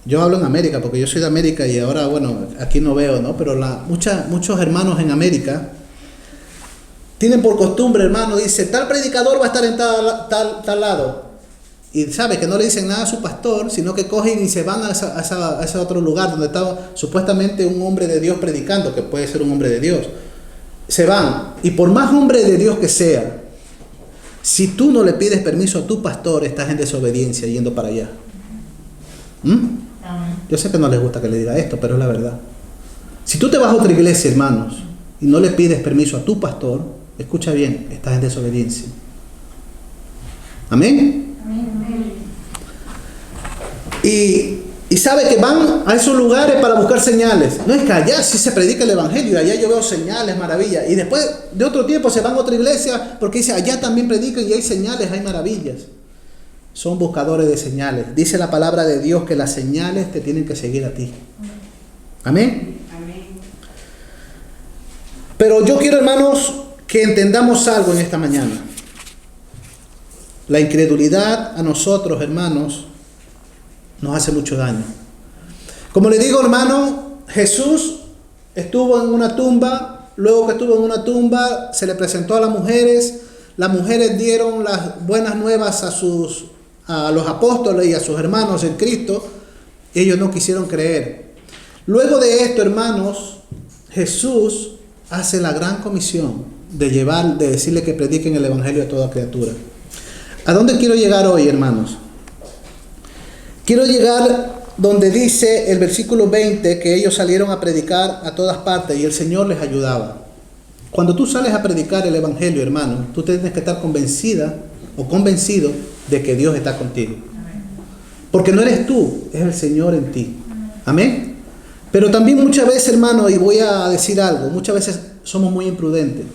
A: yo hablo en América porque yo soy de América y ahora, bueno, aquí no veo, ¿no? Pero muchos hermanos en América tienen por costumbre, hermano, dice, tal predicador va a estar en tal lado. Y sabe que no le dicen nada a su pastor, sino que cogen y se van a ese otro lugar donde estaba supuestamente un hombre de Dios predicando, que puede ser un hombre de Dios. Se van. Y por más hombre de Dios que sea, si tú no le pides permiso a tu pastor, estás en desobediencia yendo para allá. Yo sé que no les gusta que le diga esto, pero es la verdad. Si tú te vas a otra iglesia, hermanos, y no le pides permiso a tu pastor, escucha bien, estás en desobediencia. Amén. Y sabe que van a esos lugares para buscar señales. No es que allá sí se predica el evangelio, allá yo veo señales, maravillas. Y después de otro tiempo se van a otra iglesia porque dice, allá también predican y hay señales, hay maravillas. Son buscadores de señales. Dice la palabra de Dios que las señales te tienen que seguir a ti. Amén. Pero yo quiero, hermanos, que entendamos algo en esta mañana. La incredulidad a nosotros, hermanos, nos hace mucho daño. Como le digo, hermano, Jesús estuvo en una tumba. Luego que estuvo en una tumba, se le presentó a las mujeres. Las mujeres dieron las buenas nuevas a los apóstoles y a sus hermanos en Cristo. Ellos no quisieron creer. Luego de esto, hermanos, Jesús hace la gran comisión de decirle que prediquen el evangelio a toda criatura. ¿A dónde quiero llegar hoy, hermanos? Quiero llegar donde dice el versículo 20 que ellos salieron a predicar a todas partes y el Señor les ayudaba. Cuando tú sales a predicar el evangelio, hermano, tú tienes que estar convencida o convencido de que Dios está contigo. Porque no eres tú, es el Señor en ti. Amén. Pero también muchas veces, hermano, y voy a decir algo, muchas veces somos muy imprudentes.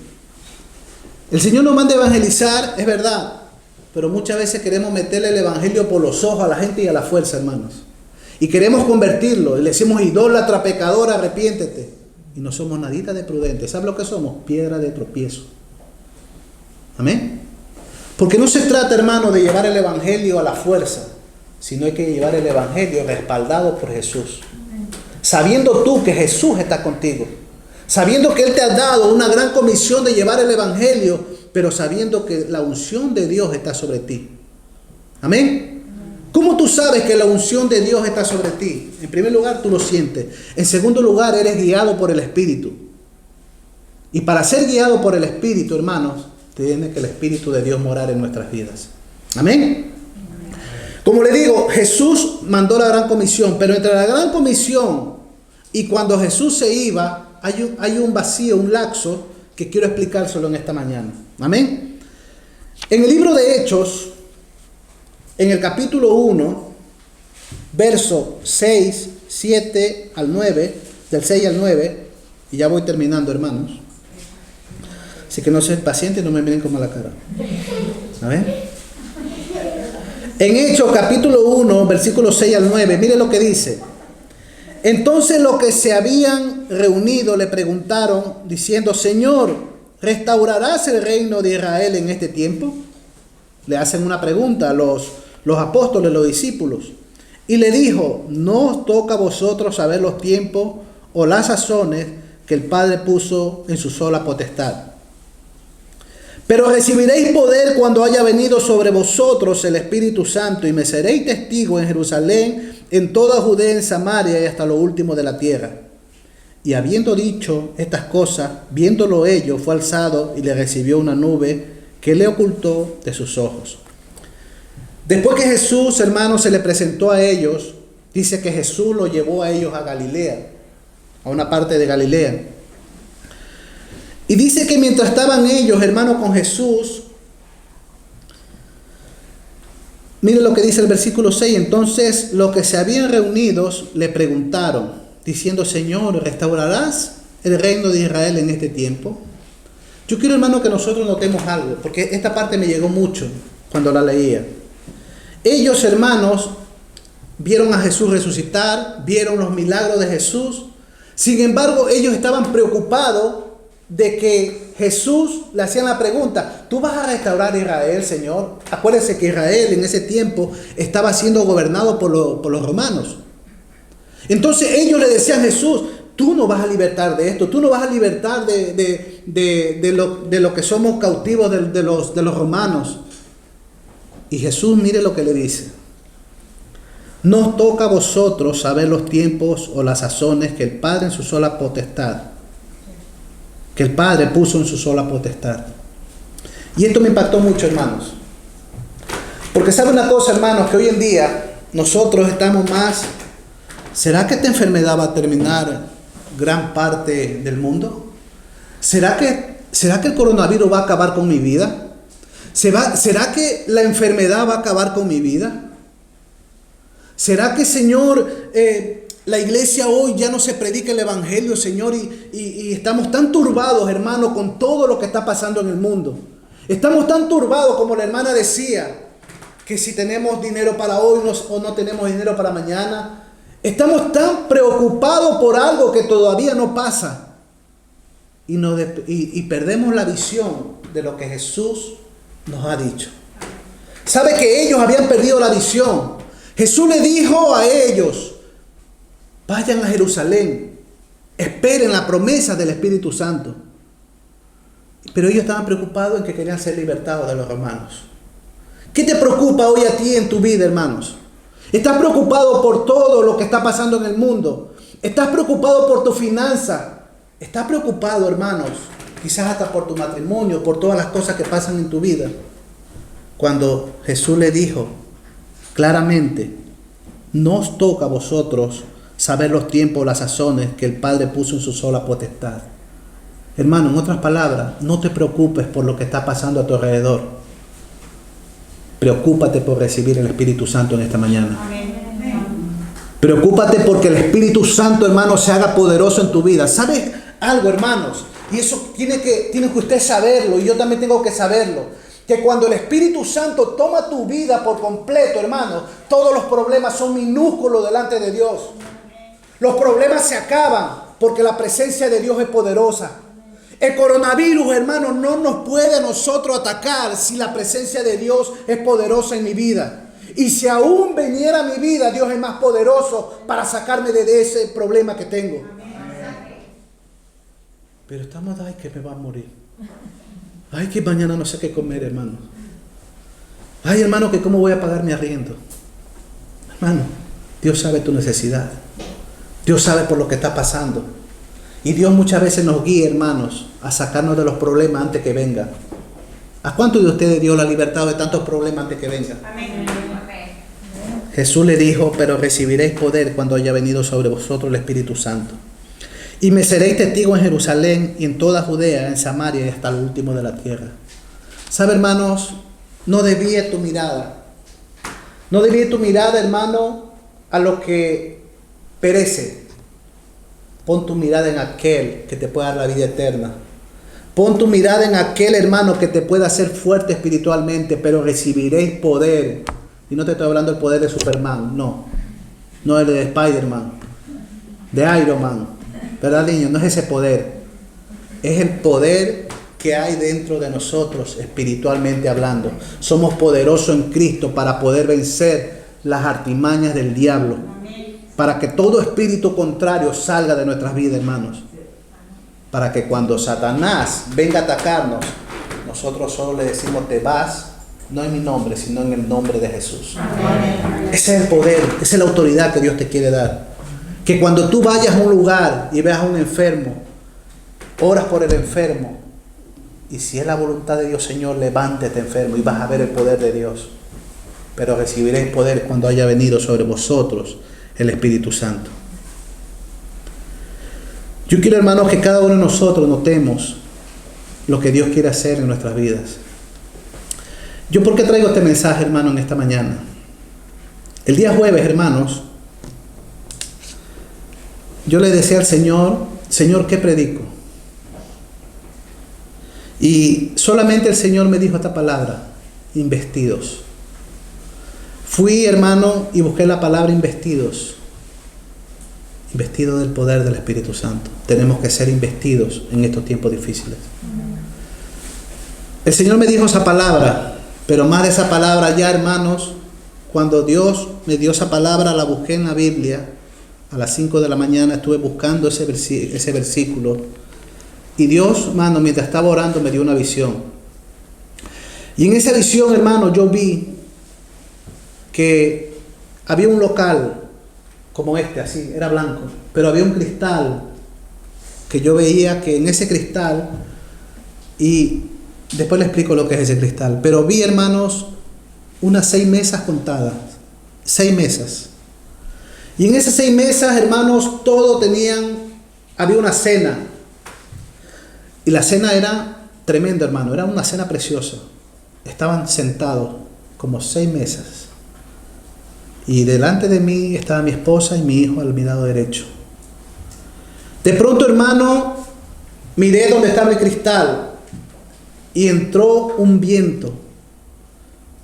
A: El Señor nos manda a evangelizar, es verdad. Pero muchas veces queremos meterle el evangelio por los ojos a la gente y a la fuerza, hermanos. Y queremos convertirlo. Y le decimos, idólatra, pecador, arrepiéntete. Y no somos nadita de prudentes. ¿Sabes lo que somos? Piedra de tropiezo. Amén. Porque no se trata, hermano, de llevar el evangelio a la fuerza, sino hay que llevar el evangelio respaldado por Jesús. Sabiendo tú que Jesús está contigo. Sabiendo que Él te ha dado una gran comisión de llevar el evangelio, pero sabiendo que la unción de Dios está sobre ti. Amén. ¿Cómo tú sabes que la unción de Dios está sobre ti? En primer lugar, tú lo sientes. En segundo lugar, eres guiado por el Espíritu. Y para ser guiado por el Espíritu, hermanos, tiene que el Espíritu de Dios morar en nuestras vidas. Amén. Como le digo, Jesús mandó la gran comisión, pero entre la gran comisión y cuando Jesús se iba, hay un vacío, un lapso que quiero explicárselo en esta mañana. Amén. En el libro de Hechos, en el capítulo 1, verso 6, 7 al 9, del 6 al 9, y ya voy terminando, hermanos. Así que no sean pacientes y no me miren como a la cara. A ver. En Hechos, capítulo 1, versículos 6 al 9, mire lo que dice. Entonces los que se habían reunido le preguntaron, diciendo, Señor, ¿restaurarás el reino de Israel en este tiempo? Le hacen una pregunta a los los apóstoles, los discípulos. Y le dijo: no os toca a vosotros saber los tiempos o las sazones que el Padre puso en su sola potestad. Pero recibiréis poder cuando haya venido sobre vosotros el Espíritu Santo, y me seréis testigos en Jerusalén, en toda Judea, en Samaria y hasta lo último de la tierra. Y habiendo dicho estas cosas, viéndolo ellos, fue alzado y le recibió una nube que le ocultó de sus ojos. Después que Jesús, hermanos, se le presentó a ellos, dice que Jesús lo llevó a ellos a Galilea, a una parte de Galilea. Y dice que mientras estaban ellos, hermanos, con Jesús, miren lo que dice el versículo 6. Entonces los que se habían reunido le preguntaron, diciendo: Señor, ¿restaurarás el reino de Israel en este tiempo? Yo quiero, hermano, que nosotros notemos algo, porque esta parte me llegó mucho cuando la leía. Ellos, hermanos, vieron a Jesús resucitar, vieron los milagros de Jesús. Sin embargo, ellos estaban preocupados de que Jesús le hacían la pregunta: ¿tú vas a restaurar Israel, Señor? Acuérdense que Israel en ese tiempo estaba siendo gobernado por los romanos. Entonces ellos le decían a Jesús: tú no vas a libertar de esto, tú no vas a libertar de lo que somos cautivos de los romanos. Y Jesús, mire lo que le dice: no os toca a vosotros saber los tiempos o las sazones que el Padre en su sola potestad, que el Padre puso en su sola potestad. Y esto me impactó mucho, hermanos, porque sabe una cosa, hermanos, que hoy en día nosotros estamos más: ¿será que esta enfermedad va a terminar gran parte del mundo? ¿Será que el coronavirus va a acabar con mi vida? ¿Será que la enfermedad va a acabar con mi vida? ¿Será que, Señor, la iglesia hoy ya no se predica el evangelio, Señor, y estamos tan turbados, hermano, con todo lo que está pasando en el mundo? Estamos tan turbados, como la hermana decía, que si tenemos dinero para hoy o no tenemos dinero para mañana. Estamos tan preocupados por algo que todavía no pasa. Y perdemos la visión de lo que Jesús nos ha dicho. ¿Sabe que ellos habían perdido la visión? Jesús le dijo a ellos: vayan a Jerusalén, esperen la promesa del Espíritu Santo. Pero ellos estaban preocupados en que querían ser libertados de los romanos. ¿Qué te preocupa hoy a ti en tu vida, hermanos? ¿Estás preocupado por todo lo que está pasando en el mundo? ¿Estás preocupado por tu finanza? ¿Estás preocupado, hermanos, quizás hasta por tu matrimonio, por todas las cosas que pasan en tu vida? Cuando Jesús le dijo claramente: no os toca a vosotros saber los tiempos, las sazones que el Padre puso en su sola potestad. Hermano, en otras palabras, no te preocupes por lo que está pasando a tu alrededor. Preocúpate por recibir el Espíritu Santo en esta mañana. Preocúpate porque el Espíritu Santo, hermano, se haga poderoso en tu vida. ¿Sabes algo, hermanos? Y eso tiene que usted saberlo, y yo también tengo que saberlo. Que cuando el Espíritu Santo toma tu vida por completo, hermano, todos los problemas son minúsculos delante de Dios. Los problemas se acaban porque la presencia de Dios es poderosa. El coronavirus, hermano, no nos puede a nosotros atacar si la presencia de Dios es poderosa en mi vida. Y si aún viniera a mi vida, Dios es más poderoso para sacarme de ese problema que tengo. Pero estamos: ay, que me va a morir. Ay, que mañana no sé qué comer, hermano. Ay, hermano, que cómo voy a pagar mi arriendo. Hermano, Dios sabe tu necesidad. Dios sabe por lo que está pasando. Y Dios muchas veces nos guía, hermanos, a sacarnos de los problemas antes que vengan. ¿A cuántos de ustedes Dios la ha libertado de tantos problemas antes que vengan?
B: Amén.
A: Jesús le dijo: pero recibiréis poder cuando haya venido sobre vosotros el Espíritu Santo. Y me seréis testigos en Jerusalén y en toda Judea, en Samaria y hasta lo último de la tierra. ¿Sabe, hermanos? No desvíe tu mirada. No desvíe tu mirada, hermano, a lo que perece. Pon tu mirada en aquel que te pueda dar la vida eterna. Pon tu mirada en aquel, hermano, que te pueda hacer fuerte espiritualmente, pero recibiréis poder. Y no te estoy hablando del poder de Superman, no. No el de Spider-Man, de Iron Man. ¿Verdad, niño? No es ese poder. Es el poder que hay dentro de nosotros espiritualmente hablando. Somos poderosos en Cristo para poder vencer las artimañas del diablo. Para que todo espíritu contrario salga de nuestras vidas, hermanos. Para que cuando Satanás venga a atacarnos, nosotros solo le decimos: te vas, no en mi nombre, sino en el nombre de Jesús. Ese es el poder, esa es la autoridad que Dios te quiere dar. Que cuando tú vayas a un lugar y veas a un enfermo, oras por el enfermo, y si es la voluntad de Dios, Señor, levántate enfermo y vas a ver el poder de Dios. Pero recibiréis poder cuando haya venido sobre vosotros el Espíritu Santo. Yo quiero, hermanos, que cada uno de nosotros notemos lo que Dios quiere hacer en nuestras vidas. ¿Yo por qué traigo este mensaje, hermano, en esta mañana? El día jueves, hermanos, yo le decía al Señor: Señor, ¿qué predico? Y solamente el Señor me dijo esta palabra: investidos. Fui, hermano, y busqué la palabra investidos. Investidos del poder del Espíritu Santo. Tenemos que ser investidos en estos tiempos difíciles. El Señor me dijo esa palabra, pero más de esa palabra ya, hermanos, cuando Dios me dio esa palabra, la busqué en la Biblia. A las 5 de la mañana estuve buscando ese versículo. Y Dios, hermano, mientras estaba orando, me dio una visión. Y en esa visión, hermano, yo vi que había un local como este, así, era blanco, pero había un cristal que yo veía que en ese cristal, y después le explico lo que es ese cristal, pero vi, hermanos, unas 6 mesas contadas, 6 mesas. Y en esas 6 mesas, hermanos, todo había una cena. Y la cena era tremenda, hermano, era una cena preciosa. Estaban sentados como 6 mesas. Y delante de mí estaba mi esposa y mi hijo al mi lado derecho. De pronto, hermano, miré donde estaba el cristal y entró un viento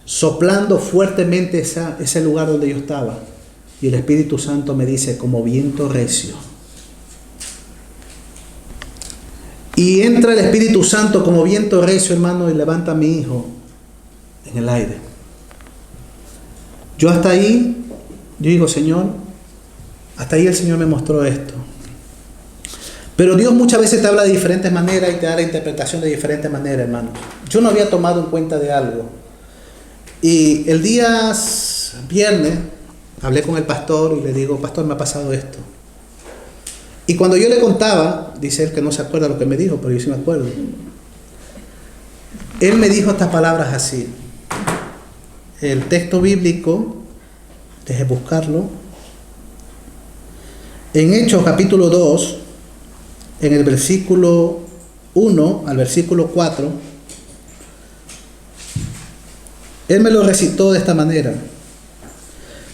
A: soplando fuertemente ese lugar donde yo estaba. Y el Espíritu Santo me dice: como viento recio. Y entra el Espíritu Santo como viento recio, hermano, y levanta a mi hijo en el aire. Yo hasta ahí, yo digo: Señor, hasta ahí el Señor me mostró esto. Pero Dios muchas veces te habla de diferentes maneras y te da la interpretación de diferentes maneras, hermano. Yo no había tomado en cuenta de algo. Y el día viernes hablé con el pastor y le digo: pastor, me ha pasado esto. Y cuando yo le contaba, dice él que no se acuerda lo que me dijo, pero yo sí me acuerdo. Él me dijo estas palabras así. El texto bíblico, deje buscarlo. En Hechos capítulo 2, en el versículo 1 al versículo 4, él me lo recitó de esta manera.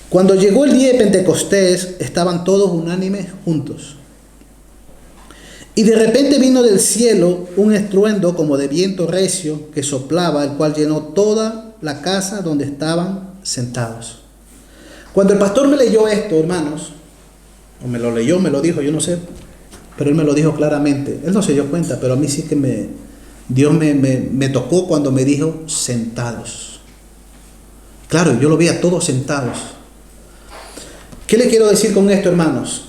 A: Cuando llegó el día de Pentecostés, estaban todos unánimes juntos. Y de repente vino del cielo un estruendo como de viento recio que soplaba, el cual llenó toda la casa donde estaban sentados. Cuando el pastor me leyó esto, hermanos, o me lo leyó, me lo dijo, yo no sé, pero él me lo dijo claramente. Él no se dio cuenta, pero a mí sí que Dios me tocó cuando me dijo sentados. Claro, yo lo vi a todos sentados. ¿Qué le quiero decir con esto, hermanos?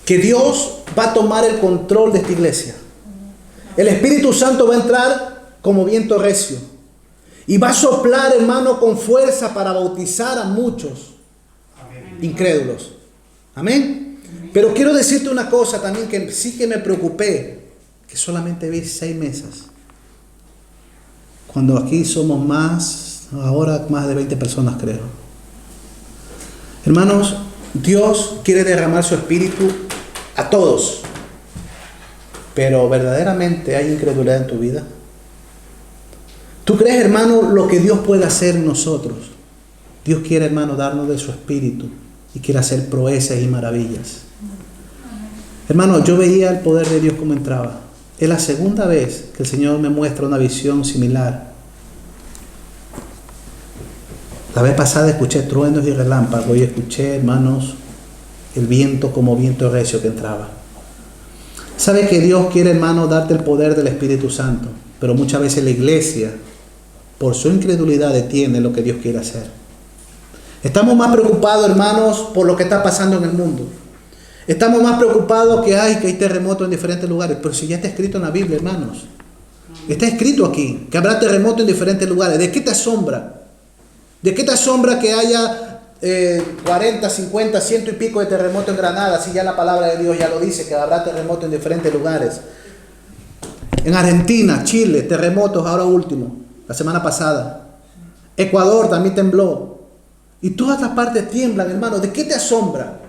A: Que Dios va a tomar el control de esta iglesia. El Espíritu Santo va a entrar como viento recio y va a soplar, hermano, con fuerza para bautizar a muchos incrédulos. Amén. Pero quiero decirte una cosa también que sí que me preocupé, que solamente vi 6 mesas, cuando aquí somos más, ahora más de 20 personas, creo. Hermanos, Dios quiere derramar su espíritu a todos, pero verdaderamente hay incredulidad en tu vida. ¿Tú crees, hermano, lo que Dios puede hacer en nosotros? Dios quiere, hermano, darnos de su espíritu y quiere hacer proezas y maravillas. Hermano, yo veía el poder de Dios como entraba. Es la segunda vez que el Señor me muestra una visión similar. La vez pasada escuché truenos y relámpagos y escuché, hermanos, el viento como viento recio que entraba. ¿Sabe que Dios quiere, hermano, darte el poder del Espíritu Santo? Pero muchas veces la iglesia, por su incredulidad, detiene lo que Dios quiere hacer. Estamos más preocupados, hermanos, por lo que está pasando en el mundo. Estamos más preocupados que hay terremotos en diferentes lugares. Pero si ya está escrito en la Biblia, hermanos. Está escrito aquí que habrá terremotos en diferentes lugares. ¿De qué te asombra? ¿De qué te asombra que haya 40, 50, 100 y pico de terremotos en Granada? Si ya la palabra de Dios ya lo dice, que habrá terremotos en diferentes lugares. En Argentina, Chile, terremotos ahora último, la semana pasada. Ecuador también tembló. Y todas las partes tiemblan, hermano. ¿De qué te asombra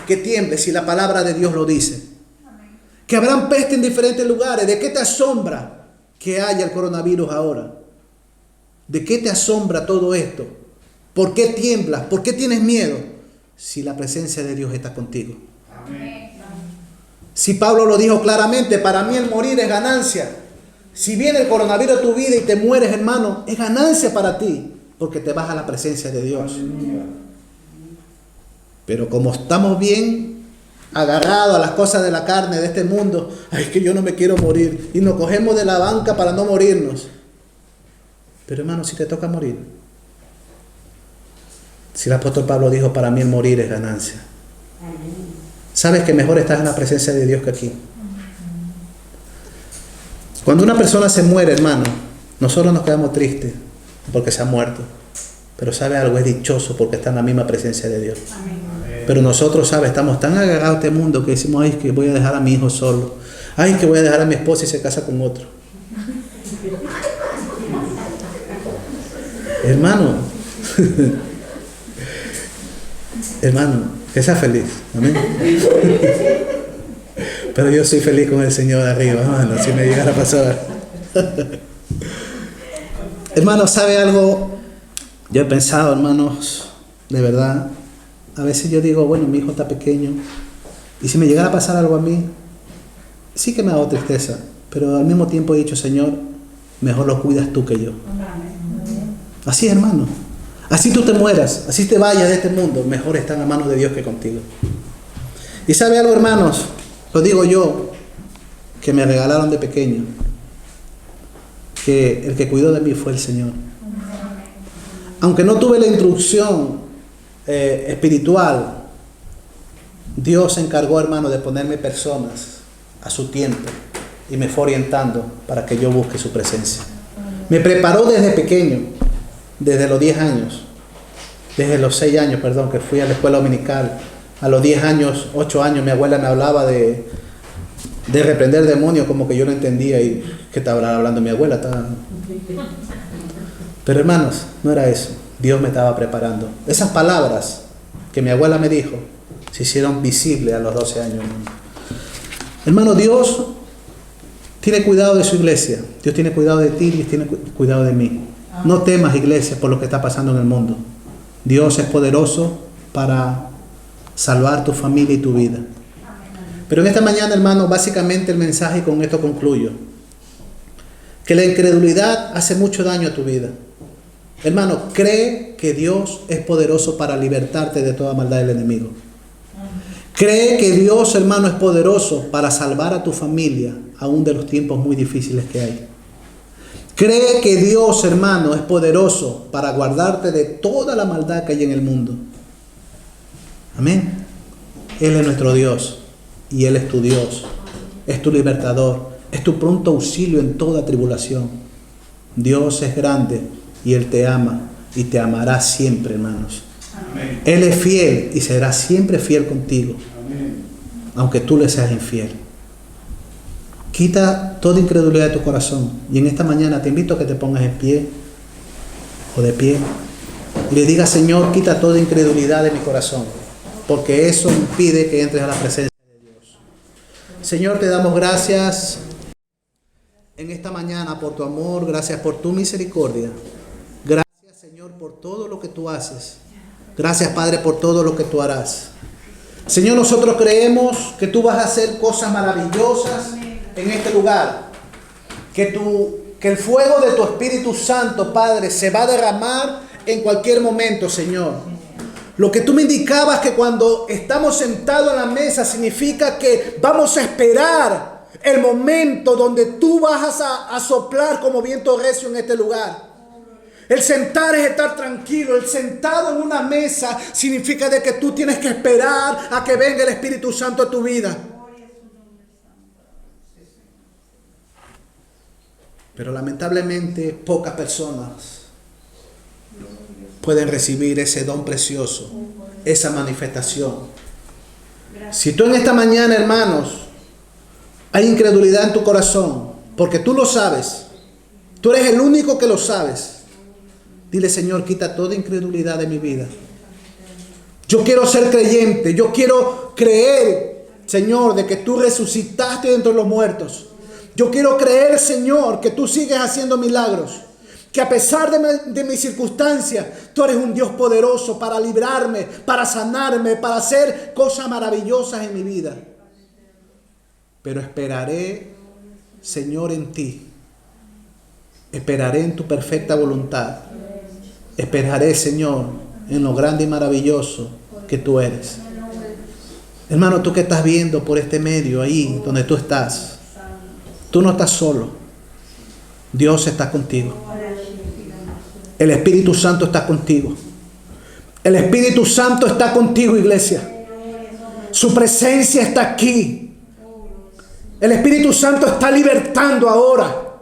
A: que tiemble si la palabra de Dios lo dice? Que habrán peste en diferentes lugares. ¿De qué te asombra que haya el coronavirus ahora? ¿De qué te asombra todo esto? ¿Por qué tiemblas? ¿Por qué tienes miedo? Si la presencia de Dios está contigo. Amén. Si Pablo lo dijo claramente, para mí el morir es ganancia. Si viene el coronavirus a tu vida y te mueres, hermano, es ganancia para ti, porque te vas a la presencia de Dios. Pero como estamos bien agarrados a las cosas de la carne, de este mundo, ay, que yo no me quiero morir, y nos cogemos de la banca para no morirnos. Pero hermano, si te toca morir, si el apóstol Pablo dijo, para mí el morir es ganancia. ¿Sabes que mejor estás en la presencia de Dios que aquí? Cuando una persona se muere, hermano, nosotros nos quedamos tristes porque se ha muerto. Pero ¿sabe algo? Es dichoso porque está en la misma presencia de Dios. Pero nosotros, ¿sabes? Estamos tan agarrados a este mundo que decimos, ay, que voy a dejar a mi hijo solo. Ay, que voy a dejar a mi esposa y se casa con otro. Hermano, hermano, que sea feliz. Amén. Pero yo soy feliz con el Señor arriba, hermano, si me llegara a pasar. Hermano, ¿sabe algo? Yo he pensado, hermanos, de verdad, a veces yo digo, bueno, mi hijo está pequeño, y si me llegara a pasar algo a mí, sí que me ha dado tristeza, pero al mismo tiempo he dicho, Señor, mejor lo cuidas tú que yo. Así, hermano. Así tú te mueras, así te vayas de este mundo, mejor está en la mano de Dios que contigo. Y ¿sabe algo, hermanos? Lo digo yo, que me regalaron de pequeño, que el que cuidó de mí fue el Señor. Aunque no tuve la instrucción espiritual, Dios se encargó, hermano, de ponerme personas a su tiempo y me fue orientando para que yo busque su presencia. Me preparó desde pequeño, desde los 10 años, desde los 6 años, perdón, que fui a la escuela dominical. A los 10 años, 8 años, mi abuela me hablaba de reprender demonios, como que yo no entendía y que estaba hablando mi abuela. Pero hermanos, no era eso. Dios me estaba preparando. Esas palabras que mi abuela me dijo se hicieron visibles a los 12 años. Hermano, Dios tiene cuidado de su iglesia. Dios tiene cuidado de ti y tiene cuidado de mí. No temas, iglesia, por lo que está pasando en el mundo. Dios es poderoso para salvar tu familia y tu vida. Pero en esta mañana, hermano, básicamente el mensaje, y con esto concluyo, que la incredulidad hace mucho daño a tu vida. Hermano, cree que Dios es poderoso para libertarte de toda maldad del enemigo. Cree que Dios, hermano, es poderoso para salvar a tu familia, aún de los tiempos muy difíciles que hay. Cree que Dios, hermano, es poderoso para guardarte de toda la maldad que hay en el mundo. Amén. Él es nuestro Dios y Él es tu Dios. Es tu libertador. Es tu pronto auxilio en toda tribulación. Dios es grande y Él te ama y te amará siempre, hermanos. Amén. Él es fiel y será siempre fiel contigo. Amén. Aunque tú le seas infiel. Quita toda incredulidad de tu corazón. Y en esta mañana te invito a que te pongas en pie o de pie y le digas, Señor, quita toda incredulidad de mi corazón, porque eso impide que entres a la presencia de Dios. Señor, te damos gracias en esta mañana por tu amor, gracias por tu misericordia. Gracias, Señor, por todo lo que tú haces. Gracias, Padre, por todo lo que tú harás. Señor, nosotros creemos que tú vas a hacer cosas maravillosas en este lugar, que el fuego de tu Espíritu Santo, Padre, se va a derramar en cualquier momento, Señor. Lo que tú me indicabas, que cuando estamos sentados en la mesa significa que vamos a esperar el momento donde tú vas a soplar como viento recio en este lugar. El sentar es estar tranquilo. El sentado en una mesa significa de que tú tienes que esperar a que venga el Espíritu Santo a tu vida. Pero lamentablemente pocas personas pueden recibir ese don precioso, esa manifestación. Si tú en esta mañana, hermanos, hay incredulidad en tu corazón, porque tú lo sabes, tú eres el único que lo sabes, dile: Señor, quita toda incredulidad de mi vida. Yo quiero ser creyente, yo quiero creer, Señor, de que tú resucitaste de entre los muertos. Yo quiero creer, Señor, que tú sigues haciendo milagros. Que a pesar de mis circunstancias, tú eres un Dios poderoso para librarme, para sanarme, para hacer cosas maravillosas en mi vida. Pero esperaré, Señor, en ti. Esperaré en tu perfecta voluntad. Esperaré, Señor, en lo grande y maravilloso que tú eres. Hermano, tú que estás viendo por este medio ahí donde tú estás, tú no estás solo. Dios está contigo. El Espíritu Santo está contigo. El Espíritu Santo está contigo, iglesia. Su presencia está aquí. El Espíritu Santo está libertando ahora.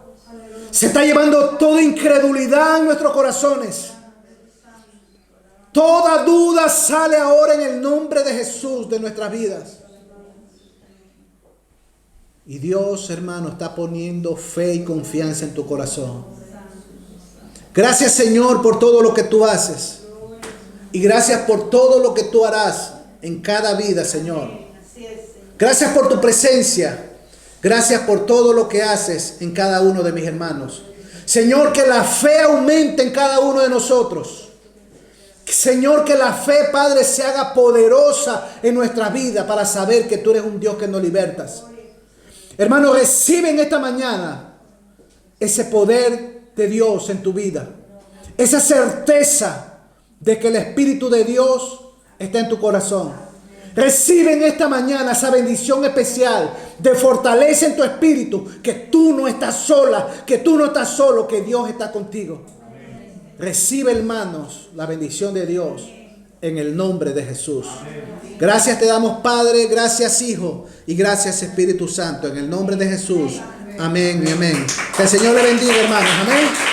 A: Se está llevando toda incredulidad en nuestros corazones. Toda duda sale ahora en el nombre de Jesús de nuestras vidas. Y Dios, hermano, está poniendo fe y confianza en tu corazón. Gracias, Señor, por todo lo que tú haces. Y gracias por todo lo que tú harás en cada vida, Señor. Gracias por tu presencia. Gracias por todo lo que haces en cada uno de mis hermanos. Señor, que la fe aumente en cada uno de nosotros. Señor, que la fe, Padre, se haga poderosa en nuestra vida para saber que tú eres un Dios que nos libertas. Hermano, recibe en esta mañana ese poder de Dios en tu vida. Esa certeza de que el Espíritu de Dios está en tu corazón. Recibe en esta mañana esa bendición especial de fortaleza en tu espíritu. Que tú no estás sola, que tú no estás solo, que Dios está contigo. Recibe, hermanos, la bendición de Dios en el nombre de Jesús. Gracias te damos, Padre, gracias, Hijo, y gracias, Espíritu Santo, en el nombre de Jesús. Amén y amén. Que el Señor le bendiga, hermanos. Amén.